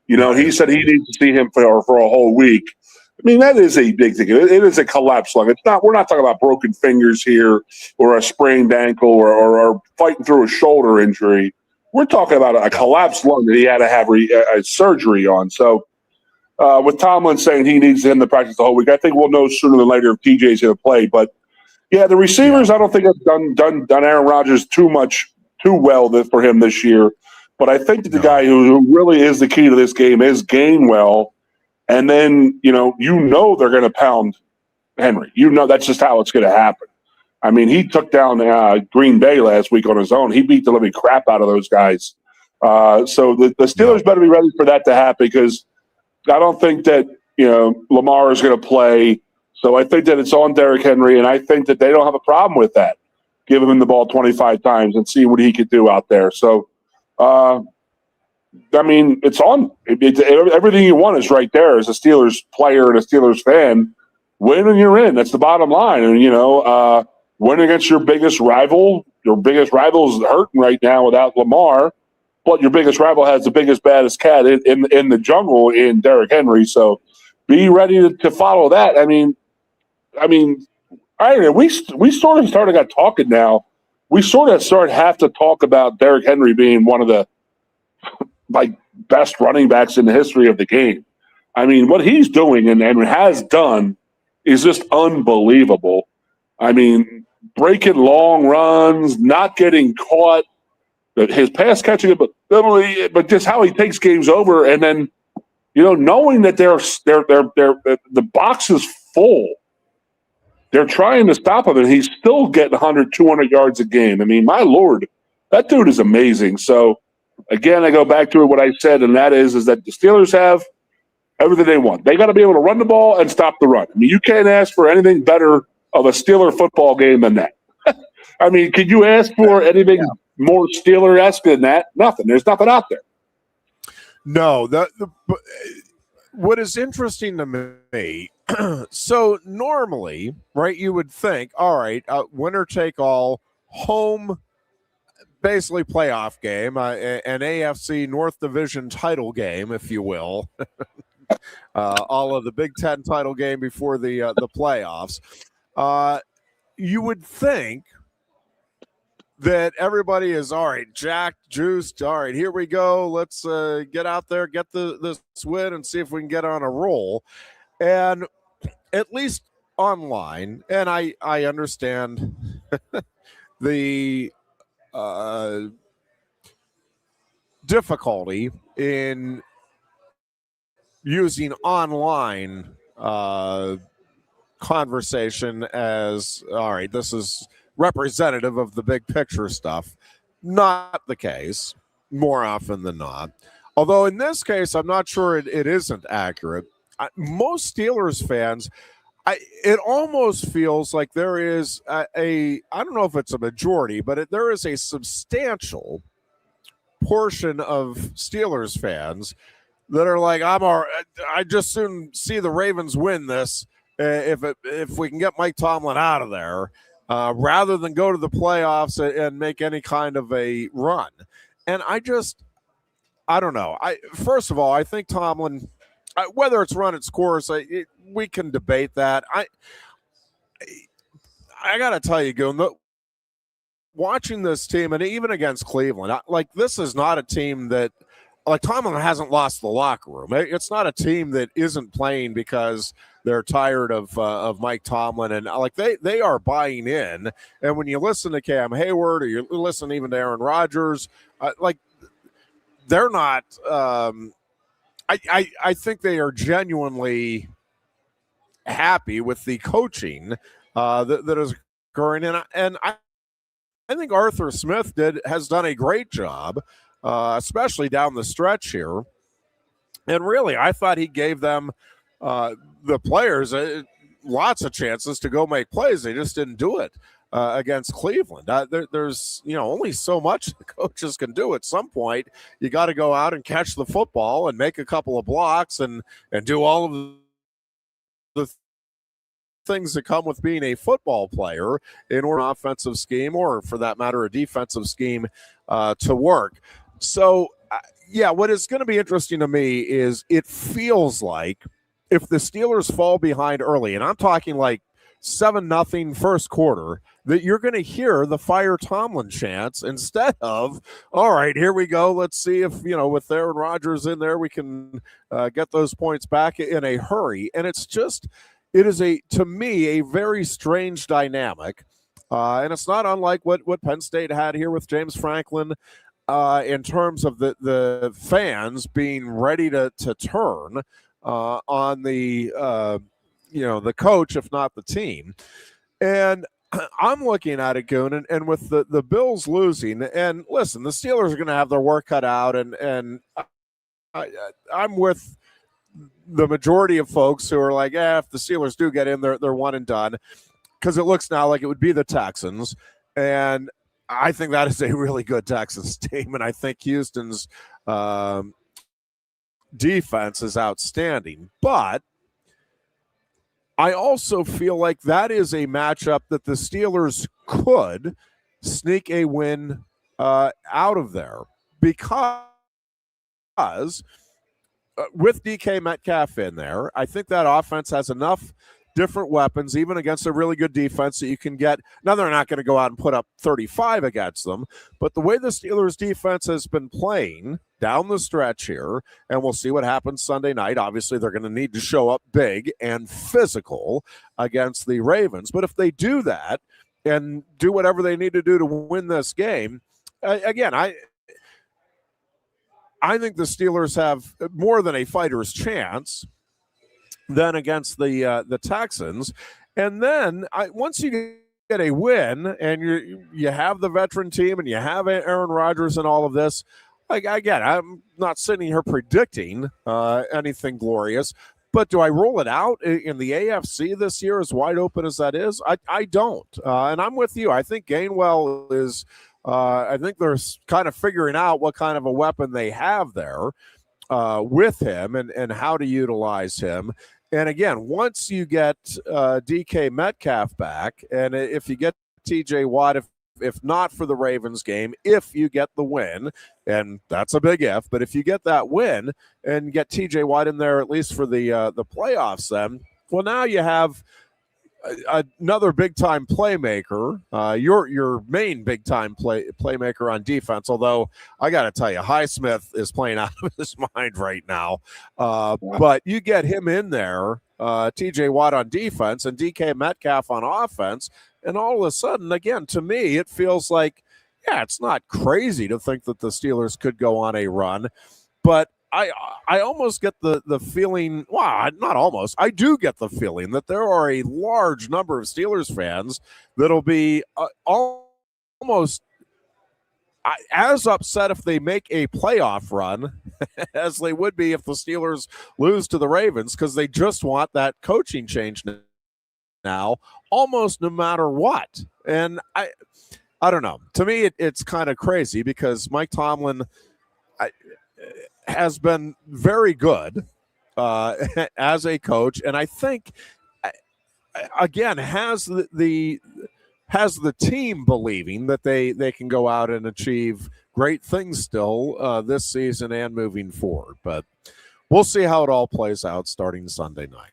He said he needs to see him for a whole week. I mean, that is a big thing. It is a collapse lung. We're not talking about broken fingers here or a sprained ankle or fighting through a shoulder injury. We're talking about a collapsed lung that he had to have a surgery on. So, with Tomlin saying he needs him to practice the whole week, I think we'll know sooner than later if TJ's going to play. But yeah, the receivers, I don't think have done Aaron Rodgers too well for him this year. But I think that the guy who really is the key to this game is Gainwell. And then they're going to pound Henry. That's just how it's going to happen. I mean, he took down Green Bay last week on his own. He beat the living crap out of those guys. So the Steelers better be ready for that to happen because I don't think that, Lamar is going to play. So I think that it's on Derrick Henry, and I think that they don't have a problem with that. Give him the ball 25 times and see what he could do out there. So, it's on. Everything you want is right there as a Steelers player and a Steelers fan. Win and you're in. That's the bottom line. And, win against your biggest rival. Your biggest rival is hurting right now without Lamar. But your biggest rival has the biggest, baddest cat in the jungle in Derrick Henry. So be ready to follow that. I mean, we sort of got talking now. We sort of have to talk about Derrick Henry being one of the best running backs in the history of the game. I mean, what he's doing and has done is just unbelievable. I mean, breaking long runs, not getting caught. His pass catching ability, but just how he takes games over, and then knowing that the box is full, they're trying to stop him, and he's still getting 100, 200 yards a game. I mean, my Lord, that dude is amazing. So again, I go back to what I said, and that is that the Steelers have everything they want. They got to be able to run the ball and stop the run. I mean, you can't ask for anything better of a Steeler football game than that. I mean, could you ask for anything more Steeler-esque than that? Nothing. There's nothing out there.
No. What is interesting to me, so normally, right, you would think, all right, winner take all, home basically playoff game, an AFC North Division title game, if you will. All of the Big Ten title game before the playoffs. You would think that everybody is all right, jacked, juiced. All right, here we go. Let's get out there, get this win, and see if we can get on a roll. And at least online, and I understand the difficulty in using online conversation as, all right, this is representative of the big picture stuff. Not the case, more often than not. Although in this case, I'm not sure it isn't accurate. Most Steelers fans, it almost feels like there is I don't know if it's a majority, but there is a substantial portion of Steelers fans that are like, I just soon see the Ravens win this if we can get Mike Tomlin out of there, rather than go to the playoffs and make any kind of a run. And I don't know. First of all, I think Tomlin, whether it's run its course, we can debate that. I got to tell you, Goon, watching this team, and even against Cleveland, this is not a team that, Tomlin hasn't lost the locker room. It's not a team that isn't playing because they're tired of Mike Tomlin, and they are buying in. And when you listen to Cam Hayward, or you listen even to Aaron Rodgers, they're not. I think they are genuinely happy with the coaching that is occurring, and I think Arthur Smith has done a great job. Especially down the stretch here. And really, I thought he gave them, the players, lots of chances to go make plays. They just didn't do it against Cleveland. There's only so much the coaches can do. At some point, you got to go out and catch the football and make a couple of blocks and do all of the things that come with being a football player in order an offensive scheme, or for that matter, a defensive scheme to work. So, what is going to be interesting to me is it feels like if the Steelers fall behind early, and I'm talking 7-0 first quarter, that you're going to hear the fire Tomlin chants instead of, all right, here we go. Let's see if, with Aaron Rodgers in there, we can get those points back in a hurry. And it is to me, a very strange dynamic. And it's not unlike what Penn State had here with James Franklin, in terms of the fans being ready to turn on the the coach, if not the team. And I'm looking at it, Goon, and with the Bills losing, and listen, the Steelers are going to have their work cut out, and I'm with the majority of folks who are like, if the Steelers do get in, they're one and done, because it looks now like it would be the Texans. And I think that is a really good Texans team, and I think Houston's defense is outstanding. But I also feel like that is a matchup that the Steelers could sneak a win out of there, because with DK Metcalf in there, I think that offense has enough different weapons, even against a really good defense, that you can get. Now, they're not going to go out and put up 35 against them, but the way the Steelers defense has been playing down the stretch here, and we'll see what happens Sunday night. Obviously, they're going to need to show up big and physical against the Ravens. But if they do that and do whatever they need to do to win this game, again, I think the Steelers have more than a fighter's chance than against the Texans. And then once you get a win and you have the veteran team and you have Aaron Rodgers and all of this, again, I'm not sitting here predicting anything glorious, but do I rule it out in the AFC this year, as wide open as that is? I don't. And I'm with you. I think Gainwell is I think they're kind of figuring out what kind of a weapon they have there with him and how to utilize him. And again, once you get DK Metcalf back, and if you get TJ Watt, if if not for the Ravens game, if you get the win, and that's a big if, but if you get that win and get TJ Watt in there at least for the playoffs, then well, now you have another big time playmaker, your main big time playmaker on defense. Although I got to tell you, Highsmith is playing out of his mind right now. But you get him in there, TJ Watt on defense and DK Metcalf on offense, and all of a sudden, again, to me, it feels like, yeah, it's not crazy to think that the Steelers could go on a run, but I almost get the feeling, well, not almost, I do get the feeling that there are a large number of Steelers fans that'll be almost as upset if they make a playoff run as they would be if the Steelers lose to the Ravens, because they just want that coaching change now, almost no matter what. And I don't know. To me, it's kind of crazy because Mike Tomlin has been very good as a coach, and I think again has the team believing that they can go out and achieve great things still this season and moving forward. But we'll see how it all plays out starting Sunday night.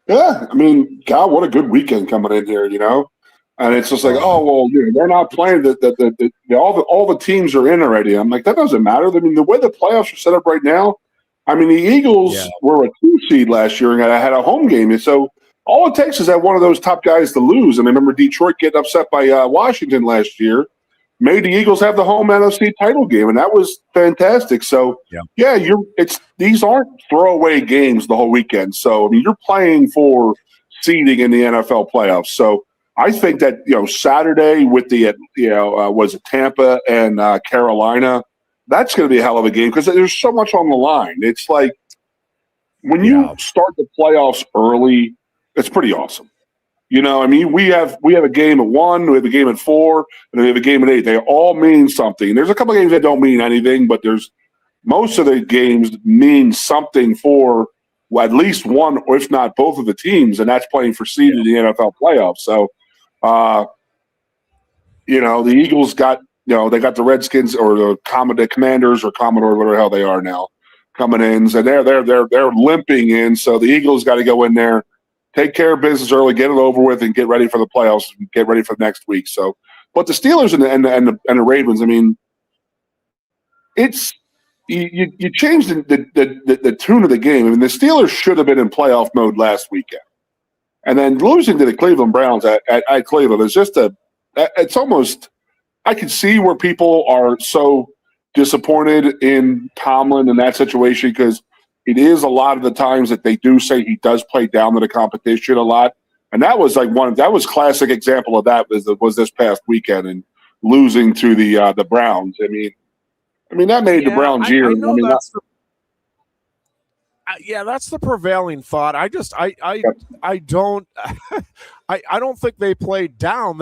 Yeah, I mean, God, what a good weekend coming in here, you know. And it's just like, oh, well, they're not playing. All the teams are in already. I'm like, that doesn't matter. I mean, the way the playoffs are set up right now, I mean, the Eagles were a 2 seed last year and had a home game. And so all it takes is that one of those top guys to lose. And I remember Detroit getting upset by Washington last year, made the Eagles have the home NFC title game, and that was fantastic. So, these aren't throwaway games the whole weekend. So, I mean, you're playing for seeding in the NFL playoffs. So, I think that, Saturday with the, was it Tampa and Carolina, that's going to be a hell of a game because there's so much on the line. It's like when you start the playoffs early, it's pretty awesome. I mean, we have a game at 1, we have a game at 4, and we have a game at 8. They all mean something. There's a couple of games that don't mean anything, but most of the games mean something for at least one, or if not both of the teams, and that's playing for seed in the NFL playoffs. So, the Eagles got, they got the Redskins or the Commanders or Commodore, whatever the hell they are now, coming in. So they're limping in. So the Eagles got to go in there, take care of business early, get it over with, and get ready for the playoffs and get ready for next week. So, but the Steelers and the Ravens, I mean, it's you changed the tune of the game. I mean, the Steelers should have been in playoff mode last weekend. And then losing to the Cleveland Browns at Cleveland is just it's almost, I can see where people are so disappointed in Tomlin in that situation because it is a lot of the times that they do say he does play down to the competition a lot. And that was classic example of that was this past weekend and losing to the Browns. I mean that made the Browns year.
That's the prevailing thought. I don't I don't think they played down.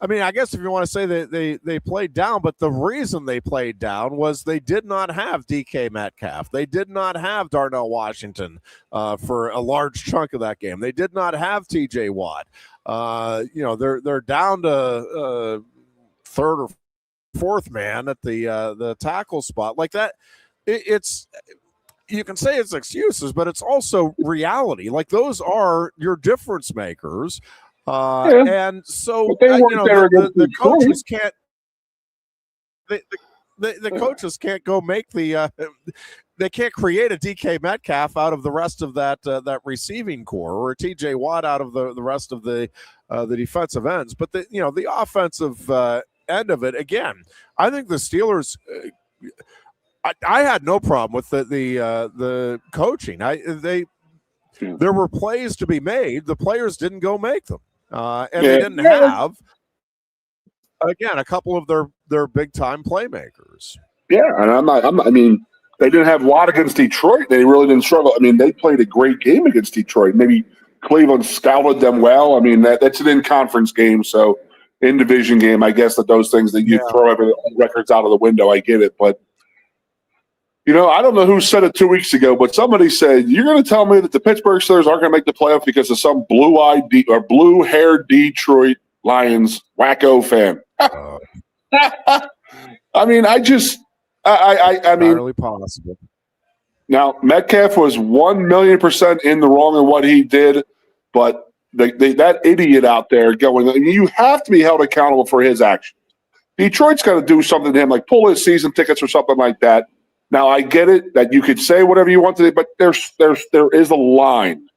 I mean, I guess if you want to say that they played down, but the reason they played down was they did not have DK Metcalf. They did not have Darnell Washington for a large chunk of that game. They did not have TJ Watt. They're down to third or fourth man at the tackle spot like that. It's you can say it's excuses, but it's also reality. Like those are your difference makers. And so the coaches can't. The coaches can't go make they can't create a DK Metcalf out of the rest of that receiving core or a TJ Watt out of the rest of the defensive ends. But the offensive end of it, again, I think the Steelers. I had no problem with the coaching. There were plays to be made. The players didn't go make them. They didn't have, again, a couple of their big-time playmakers.
Yeah, and I mean, they didn't have Watt against Detroit. They really didn't struggle. I mean, they played a great game against Detroit. Maybe Cleveland scouted them well. I mean, that's an in-conference game, so in-division game, I guess that those things that you throw every records out of the window, I get it. But, I don't know who said it 2 weeks ago, but somebody said, you're going to tell me that the Pittsburgh Steelers aren't going to make the playoffs because of some blue-haired Detroit Lions wacko fan. I mean, I mean,
entirely possible.
Now, Metcalf was 1,000,000% in the wrong in what he did, but that idiot out there going, you have to be held accountable for his actions. Detroit's got to do something to him, like pull his season tickets or something like that. Now, I get it that you could say whatever you want to, but there is a line.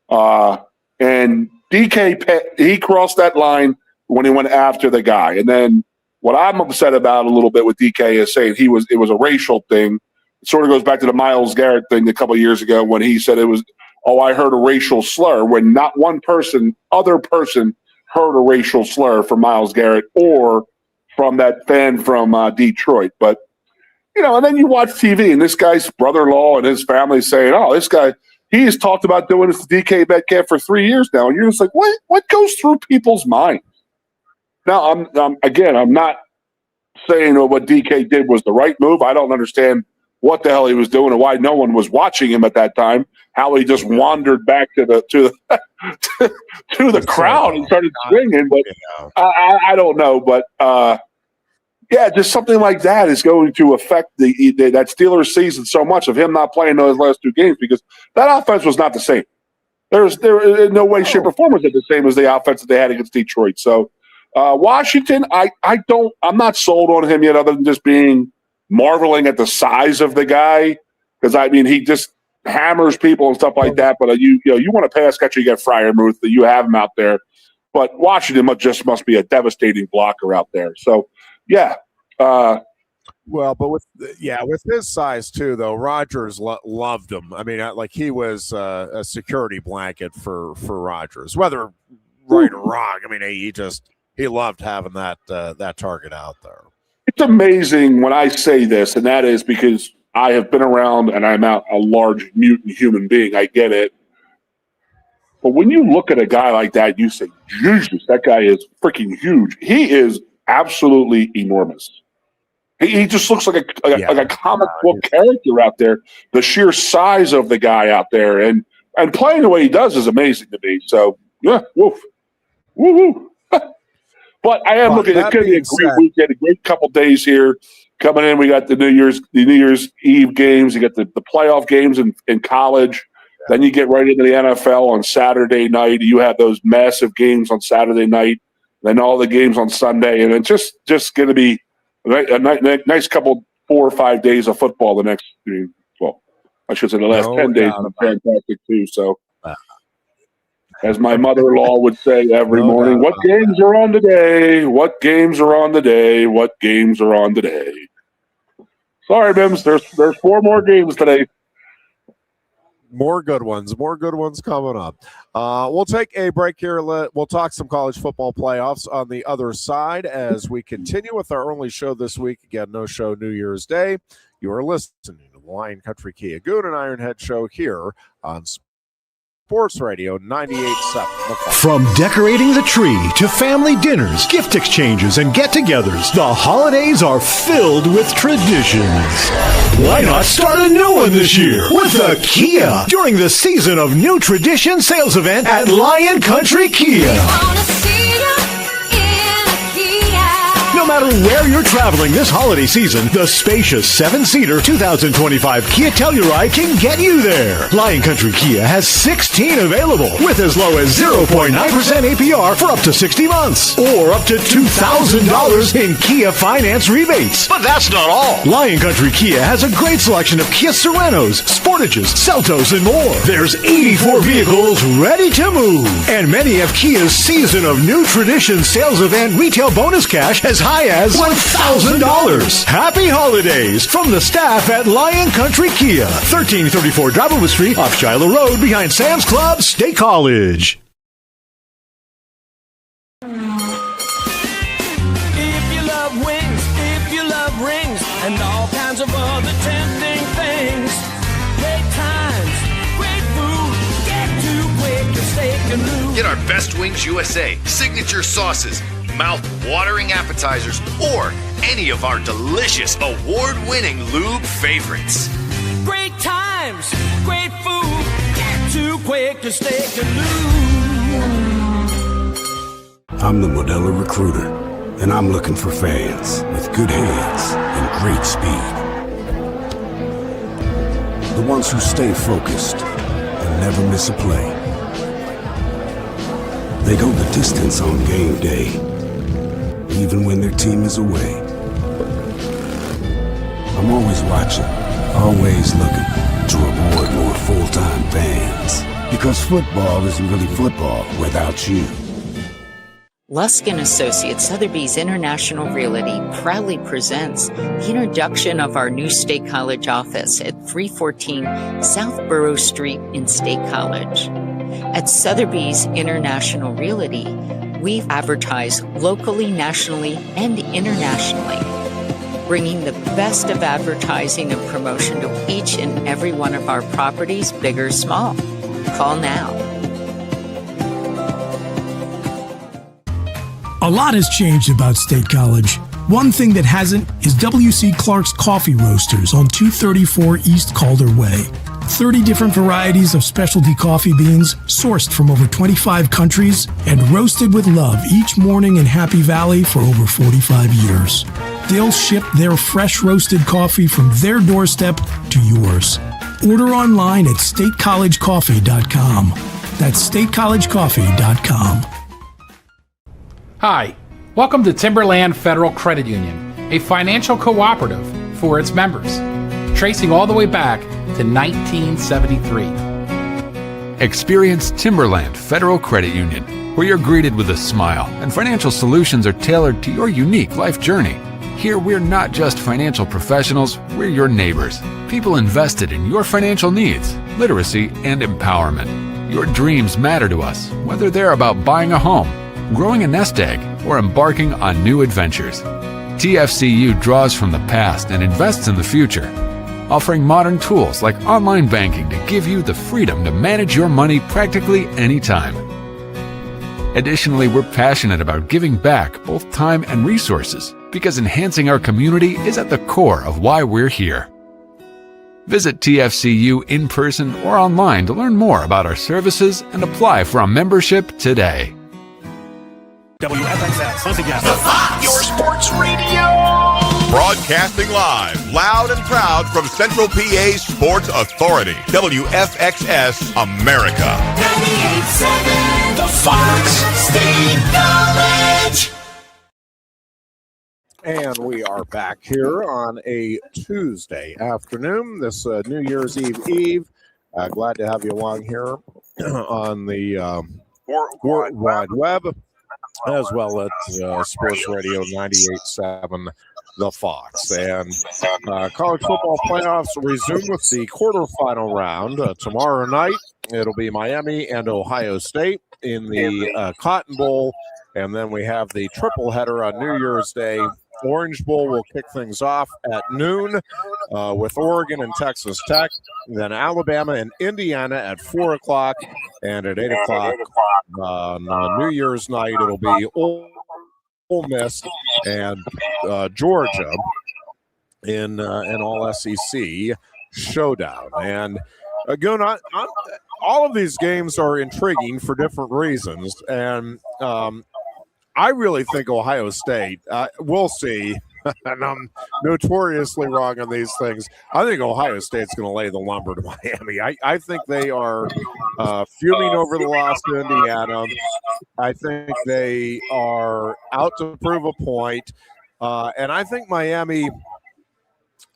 And DK, he crossed that line when he went after the guy. And then what I'm upset about a little bit with DK is saying it was a racial thing. It sort of goes back to the Myles Garrett thing a couple of years ago when he said it was, I heard a racial slur, when not one other person heard a racial slur from Myles Garrett or from that fan from Detroit. But, and then you watch TV and this guy's brother-in-law and his family saying, this guy, he has talked about doing this to DK Metcalf for 3 years now. And you're just like, what goes through people's minds? Now, I'm not saying what DK did was the right move. I don't understand what the hell he was doing and why no one was watching him at that time, how he just wandered back to the to the crowd and started singing. But I don't know. But, just something like that is going to affect that Steelers season so much of him not playing those last 2 games because that offense was not the same. There in no way, shape, or form was it the same as the offense that they had against Detroit. So Washington, I'm not sold on him yet other than just being marveling at the size of the guy because, he just hammers people and stuff like that. But, you want to pass catcher, you got Freiermuth, that you have him out there. But Washington must be a devastating blocker out there. So, yeah.
Well, but with his size too, though, Rodgers loved him. I mean, he was a security blanket for Rodgers, whether right or wrong. I mean, he loved having that target out there.
It's amazing when I say this, and that is because I have been around and I'm a large mutant human being. I get it. But when you look at a guy like that, you say, Jesus, that guy is freaking huge. He is absolutely enormous. He just looks like a comic book character out there. The sheer size of the guy out there and playing the way he does is amazing to me. So, yeah, woof. Woo-hoo. But I am looking. It's going to be a great weekend, a great couple days here coming in. We got the New Year's Eve games. You got the playoff games in college. Then you get right into the NFL on Saturday night. You have those massive games on Saturday night. Then all the games on Sunday, and it's just going to be a nice couple 4 or 5 days of football. The next, I should say, the last 10 days are fantastic too. So. As my mother-in-law would say every morning, what games are on today? What games are on today? What games are on today? Sorry, Bims, there's 4 more games today.
More good ones coming up. We'll take a break here. We'll talk some college football playoffs on the other side as we continue with our only show this week. Again, no show New Year's Day. You are listening to the Lion Country Kia Goon and Ironhead show here on Sports Radio 98.7.
From decorating the tree to family dinners, gift exchanges, and get-togethers, the holidays are filled with traditions. Why not start a new one this year with a Kia during the Season of New Tradition sales event at Lion Country Kia? No matter where you're traveling this holiday season, the spacious 7-seater 2025 Kia Telluride can get you there. Lion Country Kia has 16 available with as low as 0.9% APR for up to 60 months or up to $2,000 in Kia finance rebates. But that's not all. Lion Country Kia has a great selection of Kia Sorentos, Sportages, Seltos, and more. There's 84 vehicles ready to move. And many have Kia's Season of New Tradition sales event retail bonus cash as high as $1,000. Happy holidays from the staff at Lion Country Kia, 1334 Drivewood Street off Shiloh Road behind Sam's Club State College.
If you love wings, if you love rings, and all kinds of other tempting things, great times, great food, get to Quaker Steak Lube.
Get our Best Wings USA signature sauces, mouth-watering appetizers, or any of our delicious award-winning lube favorites.
Great times, great food, get to Quaker Steak Lube.
I'm the Modelo Recruiter, and I'm looking for fans with good hands and great speed. The ones who stay focused and never miss a play. They go the distance on game day, even when their team is away. I'm always watching, always looking to reward more full-time fans. Because football isn't really football without you.
Lusk & Associates Sotheby's International Realty proudly presents the introduction of our new State College office at 314 South Borough Street in State College. At Sotheby's International Realty, we advertise locally, nationally, and internationally, bringing the best of advertising and promotion to each and every one of our properties, big or small. Call now.
A lot has changed about State College. One thing that hasn't is W.C. Clark's Coffee Roasters on 234 East Calder Way. 30 different varieties of specialty coffee beans sourced from over 25 countries and roasted with love each morning in Happy Valley for over 45 years. They'll ship their fresh roasted coffee from their doorstep to yours. Order online at statecollegecoffee.com. That's statecollegecoffee.com.
Hi, welcome to Timberland Federal Credit Union, a financial cooperative for its members, tracing all the way back to 1973.
Experience Timberland Federal Credit Union, where you're greeted with a smile and financial solutions are tailored to your unique life journey. Here, we're not just financial professionals, we're your neighbors. People invested in your financial needs, literacy, and empowerment. Your dreams matter to us, whether they're about buying a home, growing a nest egg, or embarking on new adventures. TFCU draws from the past and invests in the future, offering modern tools like online banking to give you the freedom to manage your money practically anytime. Additionally, we're passionate about giving back both time and resources because enhancing our community is at the core of why we're here. Visit TFCU in person or online to learn more about our services and apply for a membership today.
WFXS, once again. The Fox, your sports radio.
Broadcasting live, loud and proud from Central PA's Sports Authority, WFXS America.
98.7, The Fox, State College.
And we are back here on a Tuesday afternoon, this New Year's Eve. Glad to have you along here on the World Wide Web, as well as Sports Radio 98.7 The Fox. And college football playoffs resume with the quarterfinal round. Tomorrow night, it'll be Miami and Ohio State in the Cotton Bowl. And then we have the triple header on New Year's Day. Orange Bowl will kick things off at noon with Oregon and Texas Tech. Then Alabama and Indiana at 4 o'clock. And at 8 o'clock on New Year's night, it'll be Ole Miss and Georgia in an all-SEC showdown. And Goon, all of these games are intriguing for different reasons. And I really think Ohio State, we'll see, and I'm notoriously wrong on these things. I think Ohio State's going to lay the lumber to Miami. I think they are fuming over the loss to Indiana. I think they are out to prove a point. And I think Miami,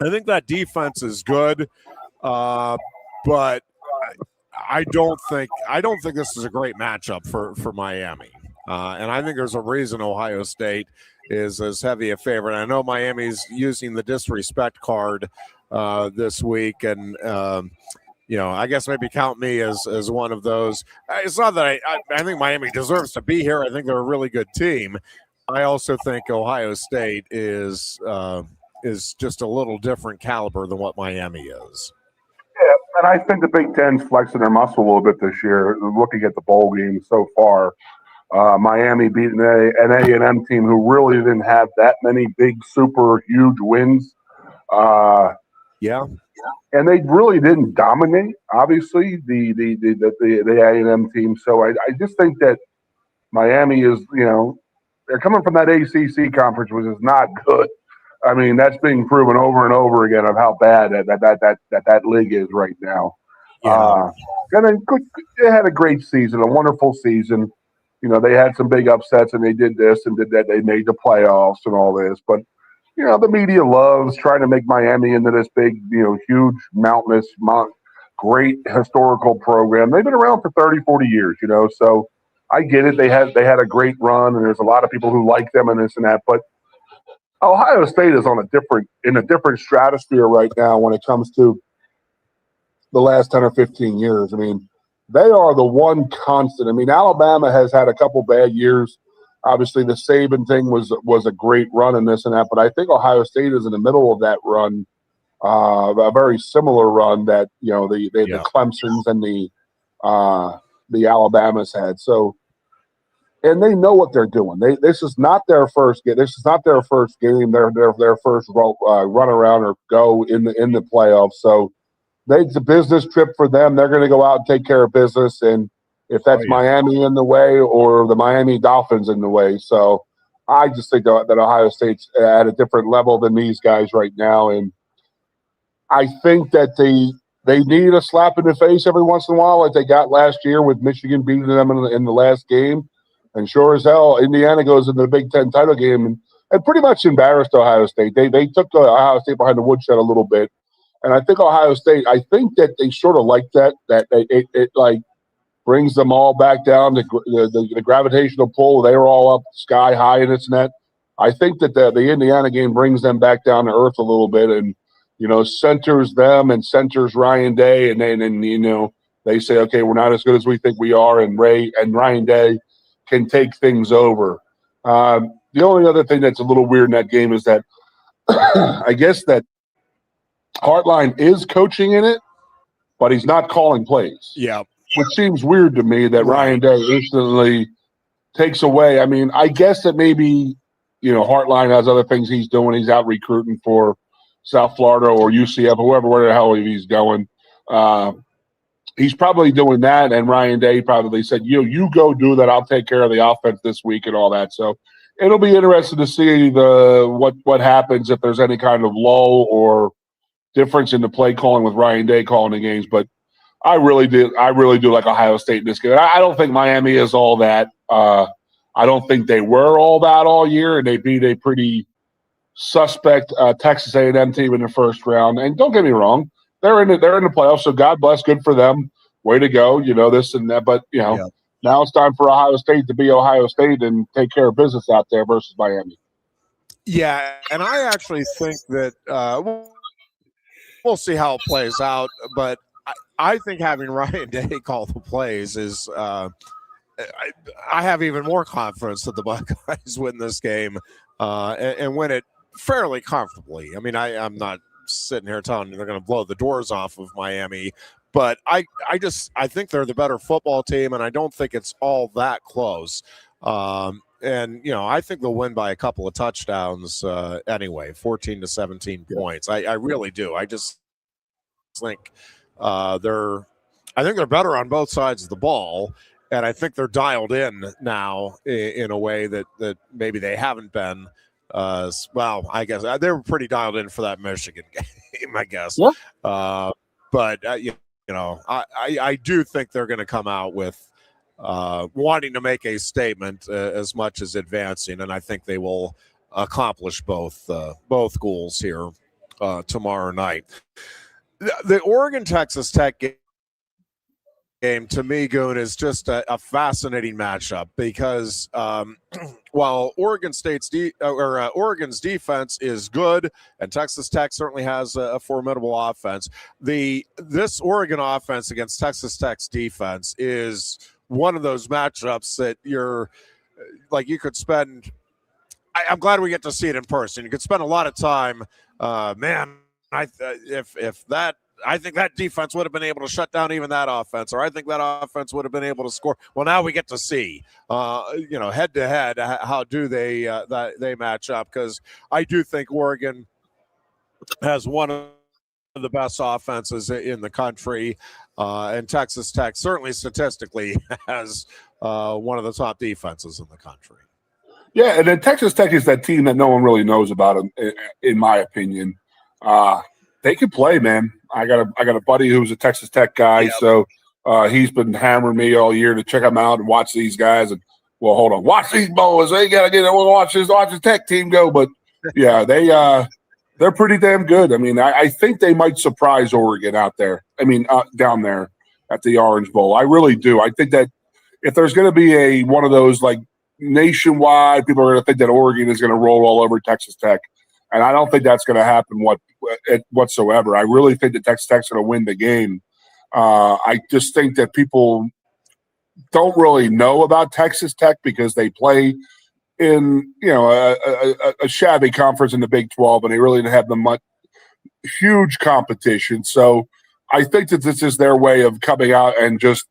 I think that defense is good, but I don't think this is a great matchup for Miami. And I think there's a reason Ohio State is as heavy a favorite. I know Miami's using the disrespect card this week, and I guess maybe count me as one of those. It's not that I think Miami deserves to be here. I think they're a really good team. I also think Ohio State is just a little different caliber than what Miami is.
Yeah, and I think the Big Ten's flexing their muscle a little bit this year, looking at the bowl games so far. Miami beating an A&M team who really didn't have that many big, super huge wins.
Yeah,
and they really didn't dominate. Obviously, the A&M team. So I just think that Miami is, they're coming from that ACC conference, which is not good. I mean, that's being proven over and over again of how bad that league is right now.
Yeah.
And then they had a great season, a wonderful season. They had some big upsets, and they did this and did that. They made the playoffs and all this. But, the media loves trying to make Miami into this big, huge, mountainous, great historical program. They've been around for 30, 40 years, so I get it. They had a great run, and there's a lot of people who like them and this and that. But Ohio State is in a different stratosphere right now when it comes to the last 10 or 15 years. I mean, they are the one constant. I mean, Alabama has had a couple bad years. Obviously, the Saban thing was a great run in this and that, but I think Ohio State is in the middle of that run, a very similar run that the Clemsons and the Alabamas had. So, and they know what they're doing. This is not their first game. This is not their first game. Their first run around or go in the playoffs. So, it's a business trip for them. They're going to go out and take care of business, and if that's Miami in the way or the Miami Dolphins in the way. So I just think that Ohio State's at a different level than these guys right now. And I think that they need a slap in the face every once in a while like they got last year with Michigan beating them in the last game. And sure as hell, Indiana goes into the Big Ten title game and pretty much embarrassed Ohio State. They took Ohio State behind the woodshed a little bit. And I think Ohio State, I think that they sort of like that it brings them all back down to the gravitational pull. They were all up sky high in its net. I think that the Indiana game brings them back down to earth a little bit and, centers them and centers Ryan Day. And then, they say, okay, we're not as good as we think we are. And Ryan Day can take things over. The only other thing that's a little weird in that game is that I guess that Hartline is coaching in it, but he's not calling plays.
Yeah.
Which seems weird to me that Ryan Day instantly takes away. I mean, I guess that maybe, Hartline has other things he's doing. He's out recruiting for South Florida or UCF, where the hell he's going. He's probably doing that, and Ryan Day probably said, you go do that. I'll take care of the offense this week and all that. So it'll be interesting to see what happens if there's any kind of lull or difference in the play calling with Ryan Day calling the games. But I really do like Ohio State in this game. I don't think Miami is all that. I don't think they were all that all year, and they beat a pretty suspect Texas A&M team in the first round. And don't get me wrong, they're in the playoffs, so God bless, good for them. Way to go, this and that. But now it's time for Ohio State to be Ohio State and take care of business out there versus Miami.
Yeah, and I actually think that we'll see how it plays out, but I think having Ryan Day call the plays is I have even more confidence that the Buckeyes win this game and win it fairly comfortably. I mean, I'm not sitting here telling you they're going to blow the doors off of Miami, but I think they're the better football team, and I don't think it's all that close. And, I think they'll win by a couple of touchdowns anyway, 14-17 points. I really do. I just think they're better on both sides of the ball, and I think they're dialed in now in a way that maybe they haven't been. Well, I guess they were pretty dialed in for that Michigan game, I guess. Yeah. But, I do think they're going to come out with wanting to make a statement as much as advancing, and I think they will accomplish both goals here tomorrow night. The Oregon-Texas Tech game, to me, Goon, is just a fascinating matchup because while Oregon's defense is good, and Texas Tech certainly has a formidable offense, this Oregon offense against Texas Tech's defense is one of those matchups that you could spend. I'm glad we get to see it in person. You could spend a lot of time, I think that defense would have been able to shut down even that offense, or I think that offense would have been able to score. Well, now we get to see, head to head, how do they match up? Because I do think Oregon has one of the best offenses in the country, and Texas Tech certainly statistically has one of the top defenses in the country.
Yeah, and then Texas Tech is that team that no one really knows about, in my opinion. They can play, man. I got a buddy who's a Texas Tech guy, so he's been hammering me all year to check them out and watch these guys. And well, hold on, watch these boys. They gotta get it. We'll watch this Tech team go. But yeah, they're pretty damn good. I mean, I think they might surprise Oregon out there. I mean, down there at the Orange Bowl. I really do. I think that if there's going to be one of those like nationwide, people are going to think that Oregon is going to roll all over Texas Tech, and I don't think that's going to happen whatsoever. I really think that Texas Tech's going to win the game. I just think that people don't really know about Texas Tech because they play in a shabby conference in the Big 12, and they really didn't have the huge competition. So I think that this is their way of coming out and just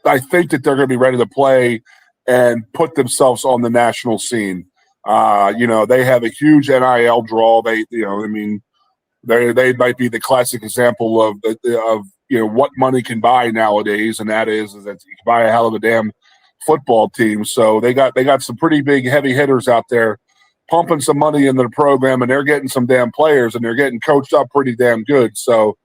I think that they're going to be ready to play and put themselves on the national scene. They have a huge NIL draw. They might be the classic example of what money can buy nowadays, and that is that you can buy a hell of a damn football team. So they got some pretty big heavy hitters out there pumping some money into the program, and they're getting some damn players, and they're getting coached up pretty damn good. So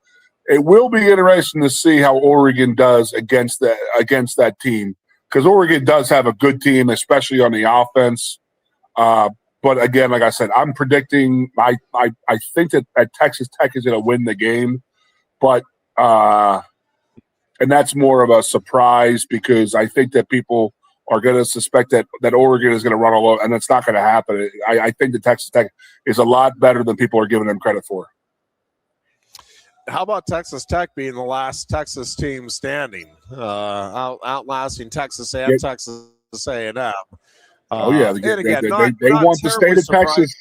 it will be interesting to see how Oregon does against that team, because Oregon does have a good team, especially on the offense. But again, like I said, I'm predicting. I think that Texas Tech is going to win the game, but and that's more of a surprise because I think that people are going to suspect that Oregon is going to run all over, and it's not going to happen. I think that Texas Tech is a lot better than people are giving them credit for.
How about Texas Tech being the last Texas team standing, outlasting Texas and Texas A&M?
And again, they want the state of Texas.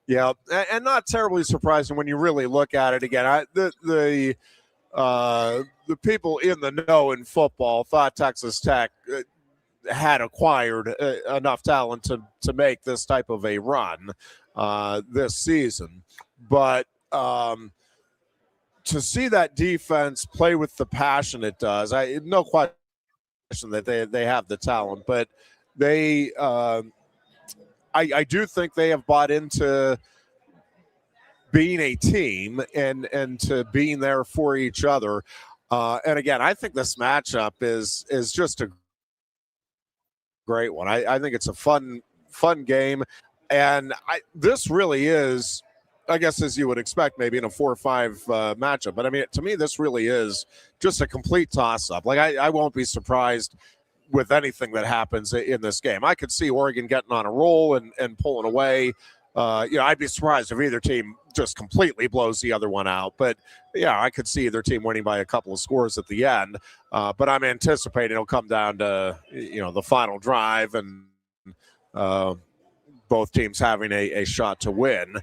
Yeah, and not terribly surprising when you really look at it. Again, the people in the know in football thought Texas Tech had acquired enough talent to make this type of a run this season. But to see that defense play with the passion it does, no question that they have the talent, but they I do think they have bought into being a team and to being there for each other. And again, I think this matchup is just a great one. I think it's a fun game, and this really is, I guess, as you would expect, maybe in a 4-5 matchup. But I mean, to me, this really is just a complete toss-up. Like I won't be surprised with anything that happens in this game. I could see Oregon getting on a roll and pulling away. I'd be surprised if either team just completely blows the other one out. But yeah, I could see either team winning by a couple of scores at the end. But I'm anticipating it'll come down to the final drive and both teams having a shot to win,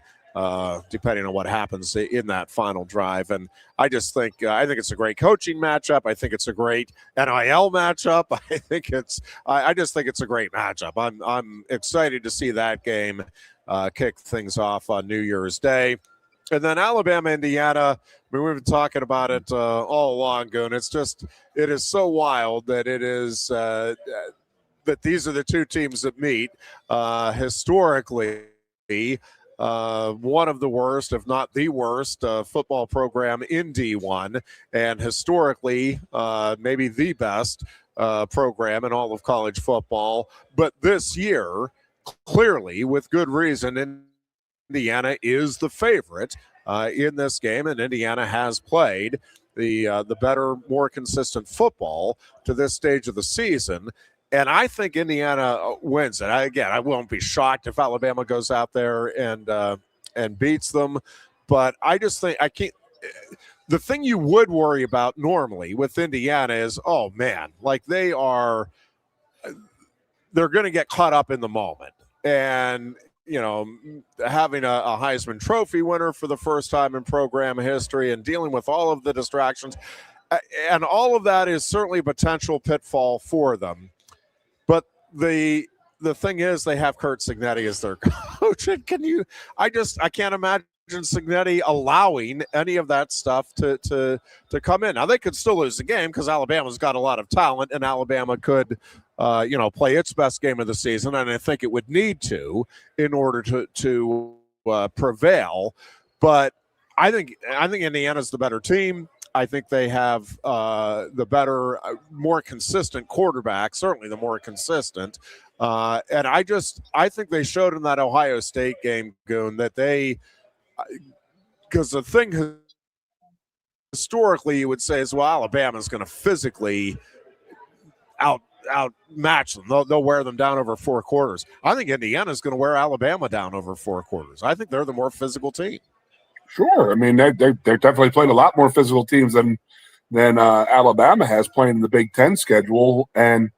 depending on what happens in that final drive. And I just think it's a great coaching matchup. I think it's a great NIL matchup. I just think it's a great matchup. I'm excited to see that game kick things off on New Year's Day. And then Alabama, Indiana, we've been talking about it all along, Goon. It is so wild that it is that these are the two teams that meet historically. One of the worst, if not the worst, football program in D1, and historically maybe the best program in all of college football. But this year, clearly, with good reason, Indiana is the favorite in this game, and Indiana has played the better, more consistent football to this stage of the season. And I think Indiana wins it. I won't be shocked if Alabama goes out there and beats them. But I just think the thing you would worry about normally with Indiana is, oh man, like they're going to get caught up in the moment. And, having a Heisman Trophy winner for the first time in program history and dealing with all of the distractions. And all of that is certainly a potential pitfall for them. But the thing is, they have Curt Cignetti as their coach. And I can't imagine Cignetti allowing any of that stuff to come in. Now they could still lose the game because Alabama's got a lot of talent, and Alabama could, play its best game of the season, and I think it would need to in order to prevail. But I think Indiana's the better team. I think they have the better, more consistent quarterback, certainly the more consistent. And I think they showed in that Ohio State game, Goon, that because the thing historically you would say is, well, Alabama's going to physically outmatch them. They'll wear them down over 4 quarters. I think Indiana's going to wear Alabama down over 4 quarters. I think they're the more physical team.
Sure. I mean, they're definitely played a lot more physical teams than Alabama has playing in the Big Ten schedule. And,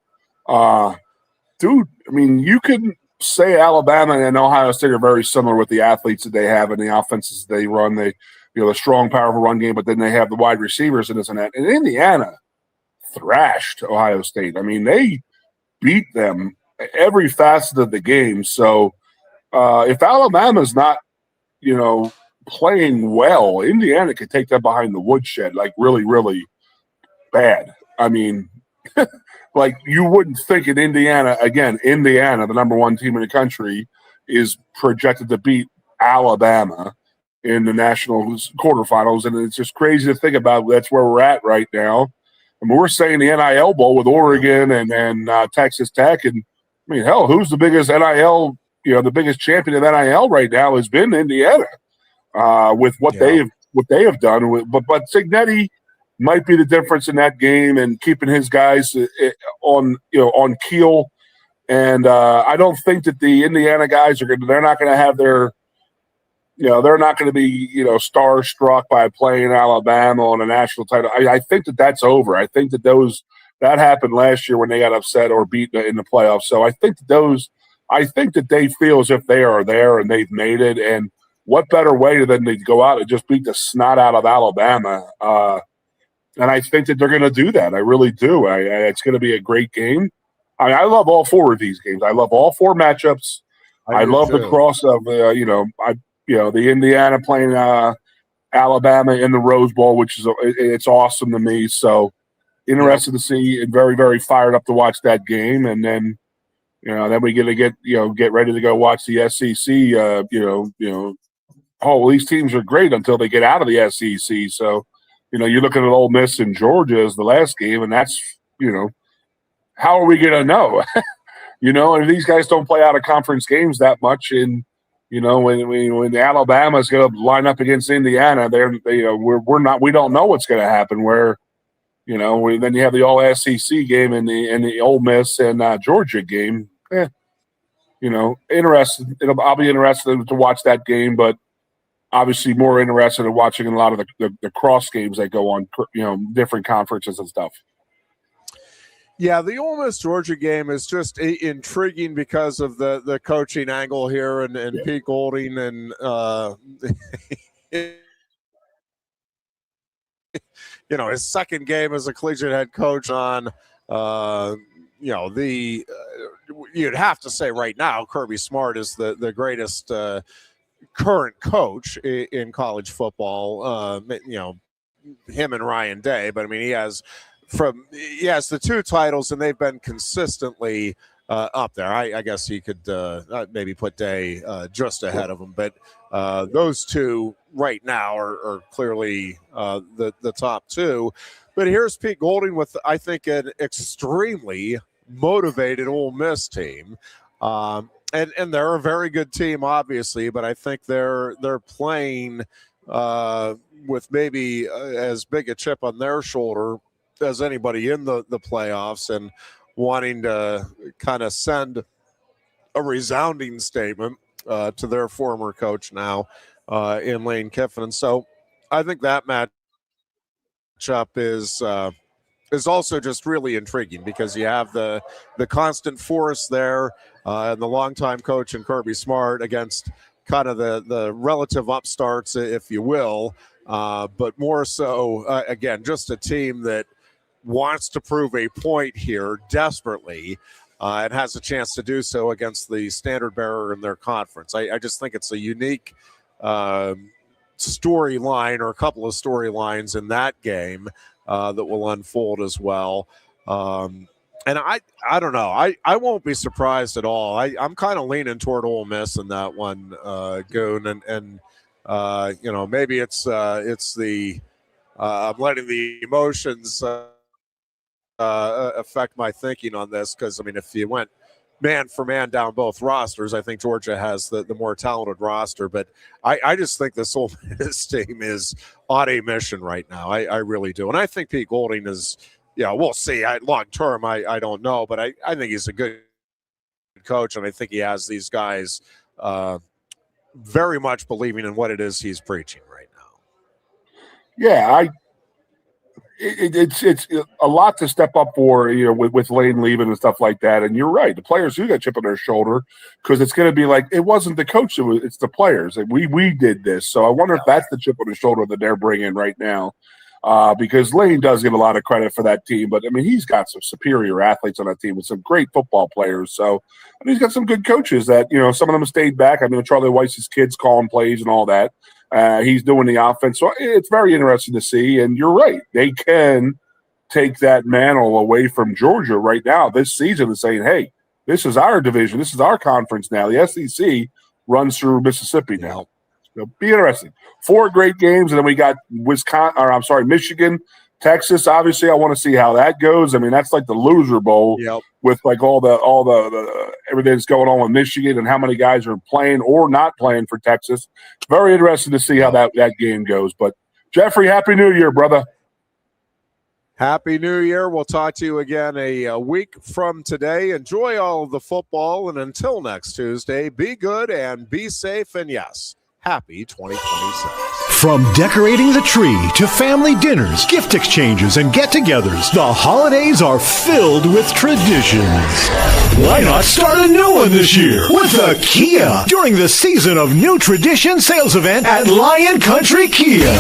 dude, I mean, you can say Alabama and Ohio State are very similar with the athletes that they have and the offenses they run. They, a strong, powerful run game, but then they have the wide receivers and this and that. And Indiana thrashed Ohio State. I mean, they beat them every facet of the game. So if Alabama's not, playing well, Indiana could take that behind the woodshed, like really, really bad. I mean, like you wouldn't think in Indiana, the number 1 team in the country, is projected to beat Alabama in the national quarterfinals. And it's just crazy to think about. That's where we're at right now. I mean, we're saying the NIL Bowl with Oregon and Texas Tech. And I mean, hell, who's the biggest NIL, the biggest champion of NIL right now has been Indiana with what they have done. But Cignetti might be the difference in that game and keeping his guys on keel. And I don't think that the Indiana guys they're not going to have their, they're not going to be, starstruck by playing Alabama on a national title. I think that's over. I think that happened last year when they got upset or beaten in the playoffs. So I think that they feel as if they are there and they've made it. And what better way than to go out and just beat the snot out of Alabama? And I think that they're going to do that. I really do. It's going to be a great game. I love all 4 of these games. I love all 4 matchups. I love the cross of, the Indiana playing Alabama in the Rose Bowl, which is it's awesome to me. So interested to see and very, very fired up to watch that game. And then, then we get ready to go watch the SEC. These teams are great until they get out of the SEC. So, you're looking at Ole Miss and Georgia as the last game, and that's, how are we going to know? And these guys don't play out of conference games that much. And, when Alabama is going to line up against Indiana, we don't know what's going to happen. Where, then you have the All SEC game and the Ole Miss and Georgia game. Interested. I'll be interested to watch that game, but obviously more interested in watching a lot of the cross games that go on, different conferences and stuff.
Yeah, the Ole Miss Georgia game is just intriguing because of the coaching angle here and Pete Golding and his second game as a collegiate head coach on you'd have to say right now Kirby Smart is the greatest current coach in college football. Him and Ryan Day, but I mean he has the 2 titles and they've been consistently up there. I guess he could maybe put Day just ahead of him, but those 2 right now are clearly the top 2. But here's Pete Golding with, I think, an extremely motivated Ole Miss team. And they're a very good team, obviously, but I think they're playing with maybe as big a chip on their shoulder as anybody in the playoffs and wanting to kind of send a resounding statement to their former coach now in Lane Kiffin. And so I think that matchup is also just really intriguing because you have the constant force there and the longtime coach and Kirby Smart against kind of the relative upstarts, if you will, but more so, again, just a team that wants to prove a point here desperately and has a chance to do so against the standard bearer in their conference. I just think it's a unique storyline or a couple of storylines in that game that will unfold as well. And I don't know. I won't be surprised at all. I'm kind of leaning toward Ole Miss in that one, Goon, and maybe it's the I'm letting the emotions affect my thinking on this, because I mean, if you went man for man down both rosters, I think Georgia has the more talented roster. But I just think this Ole Miss team is on a mission right now. I really do, and I think Pete Golding is. Yeah, we'll see. Long term, I don't know, but I think he's a good coach, and I think he has these guys very much believing in what it is he's preaching right now.
Yeah, it's a lot to step up for, with Lane leaving and stuff like that. And you're right, the players do got a chip on their shoulder, because it's going to be like, it wasn't the coach, it's the players. We did this, so I wonder if that's the chip on the shoulder that they're bringing right now. Because Lane does get a lot of credit for that team, but I mean, he's got some superior athletes on that team with some great football players. So, and he's got some good coaches that, some of them have stayed back. I mean, Charlie Weiss's kids calling plays and all that. He's doing the offense. So it's very interesting to see. And you're right. They can take that mantle away from Georgia right now this season and saying, hey, this is our division. This is our conference now. The SEC runs through Mississippi now. It'll be interesting. 4 great games, and then we got Michigan, Texas. Obviously, I want to see how that goes. I mean, that's like the loser bowl with like all the everything that's going on with Michigan and how many guys are playing or not playing for Texas. Very interesting to see how that game goes. But Jeffrey, Happy New Year, brother.
Happy New Year. We'll talk to you again a week from today. Enjoy all of the football, and until next Tuesday, be good and be safe, and yes, happy 2026.
From decorating the tree to family dinners, gift exchanges, and get-togethers, the holidays are filled with traditions. Why not start a new one this year with a Kia during the Season of New Tradition sales event at Lion Country Kia?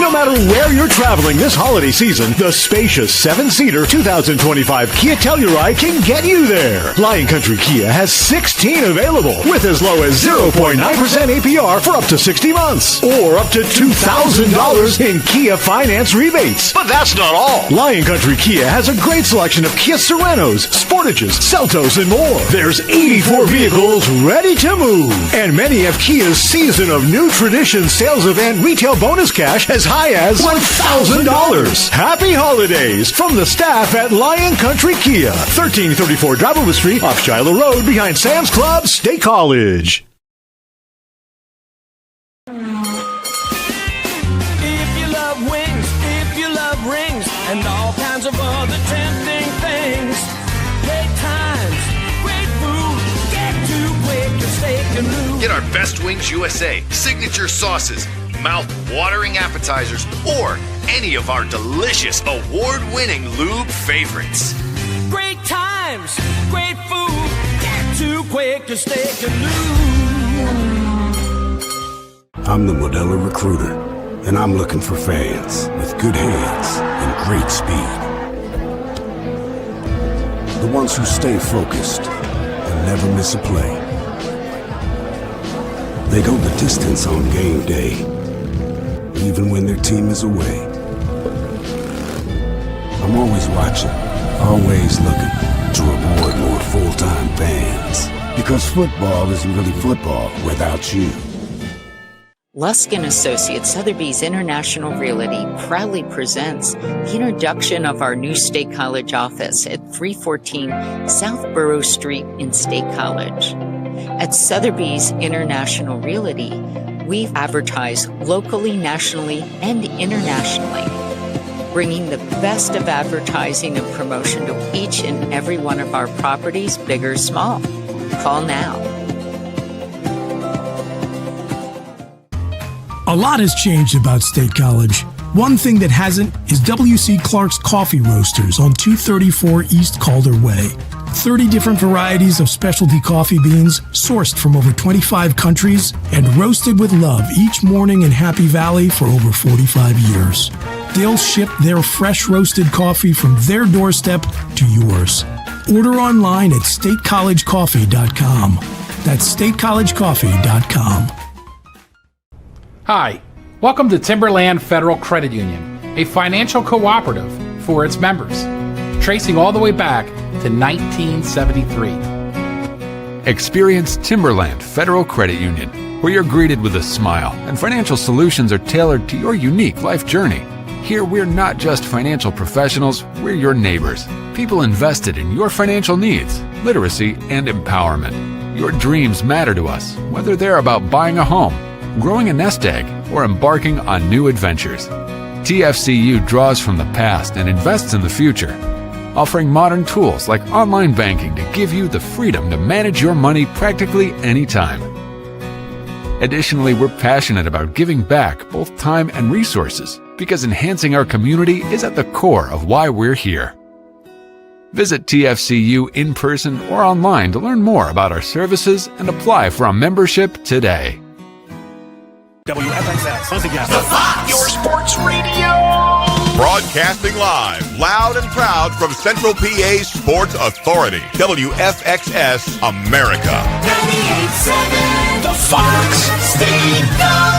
No matter where you're traveling this holiday season, the spacious 7-seater 2025 Kia Telluride can get you there. Lion Country Kia has 16 available with as low as 0.9% APR for up to 60 months or up to $2,000 in Kia finance rebates. But that's not all. Lion Country Kia has a great selection of Kia Sorentos, Sportages, Seltos, and more. There's 84 vehicles ready to move. And many have Kia's Season of New Tradition sales event retail bonus cash as high as $1,000. Happy holidays from the staff at Lion Country Kia, 1334 Driveover Street off Shiloh Road behind Sam's Club State College.
If you love wings, if you love rings, and all kinds of other tempting things, great times, great food, get to Quaker Steak Lube.
Get our Best Wings USA, signature sauces, mouth-watering appetizers, or any of our delicious award-winning lube favorites.
Great times, great food, get to Quaker Steak Lube.
I'm the Modelo Recruiter, and I'm looking for fans with good hands and great speed. The ones who stay focused and never miss a play. They go the distance on game day, even when their team is away. I'm always watching, always looking to reward more full-time fans. Because football isn't really football without you.
Lusk & Associates Sotheby's International Realty proudly presents the introduction of our new State College office at 314 South Borough Street in State College. At Sotheby's International Realty, we advertise locally, nationally, and internationally, bringing the best of advertising and promotion to each and every one of our properties, big or small. Call now.
A lot has changed about State College. One thing that hasn't is W.C. Clark's Coffee Roasters on 234 East Calder Way. 30 different varieties of specialty coffee beans sourced from over 25 countries and roasted with love each morning in Happy Valley for over 45 years. They'll ship their fresh roasted coffee from their doorstep to yours. Order online at statecollegecoffee.com. That's statecollegecoffee.com.
Hi, welcome to Timberland Federal Credit Union, a financial cooperative for its members, tracing all the way back to 1973.
Experience Timberland Federal Credit Union, where you're greeted with a smile and financial solutions are tailored to your unique life journey. Here, we're not just financial professionals, we're your neighbors, people invested in your financial needs, literacy, and empowerment. Your dreams matter to us, whether they're about buying a home, growing a nest egg, or embarking on new adventures. TFCU draws from the past and invests in the future, offering modern tools like online banking to give you the freedom to manage your money practically anytime. Additionally, we're passionate about giving back both time and resources because enhancing our community is at the core of why we're here. Visit TFCU in person or online to learn more about our services and apply for a membership today.
WFXS, once again, the Fox, your sports radio.
Broadcasting live, loud and proud from Central PA's Sports Authority, WFXS America.
98.7, the Fox State.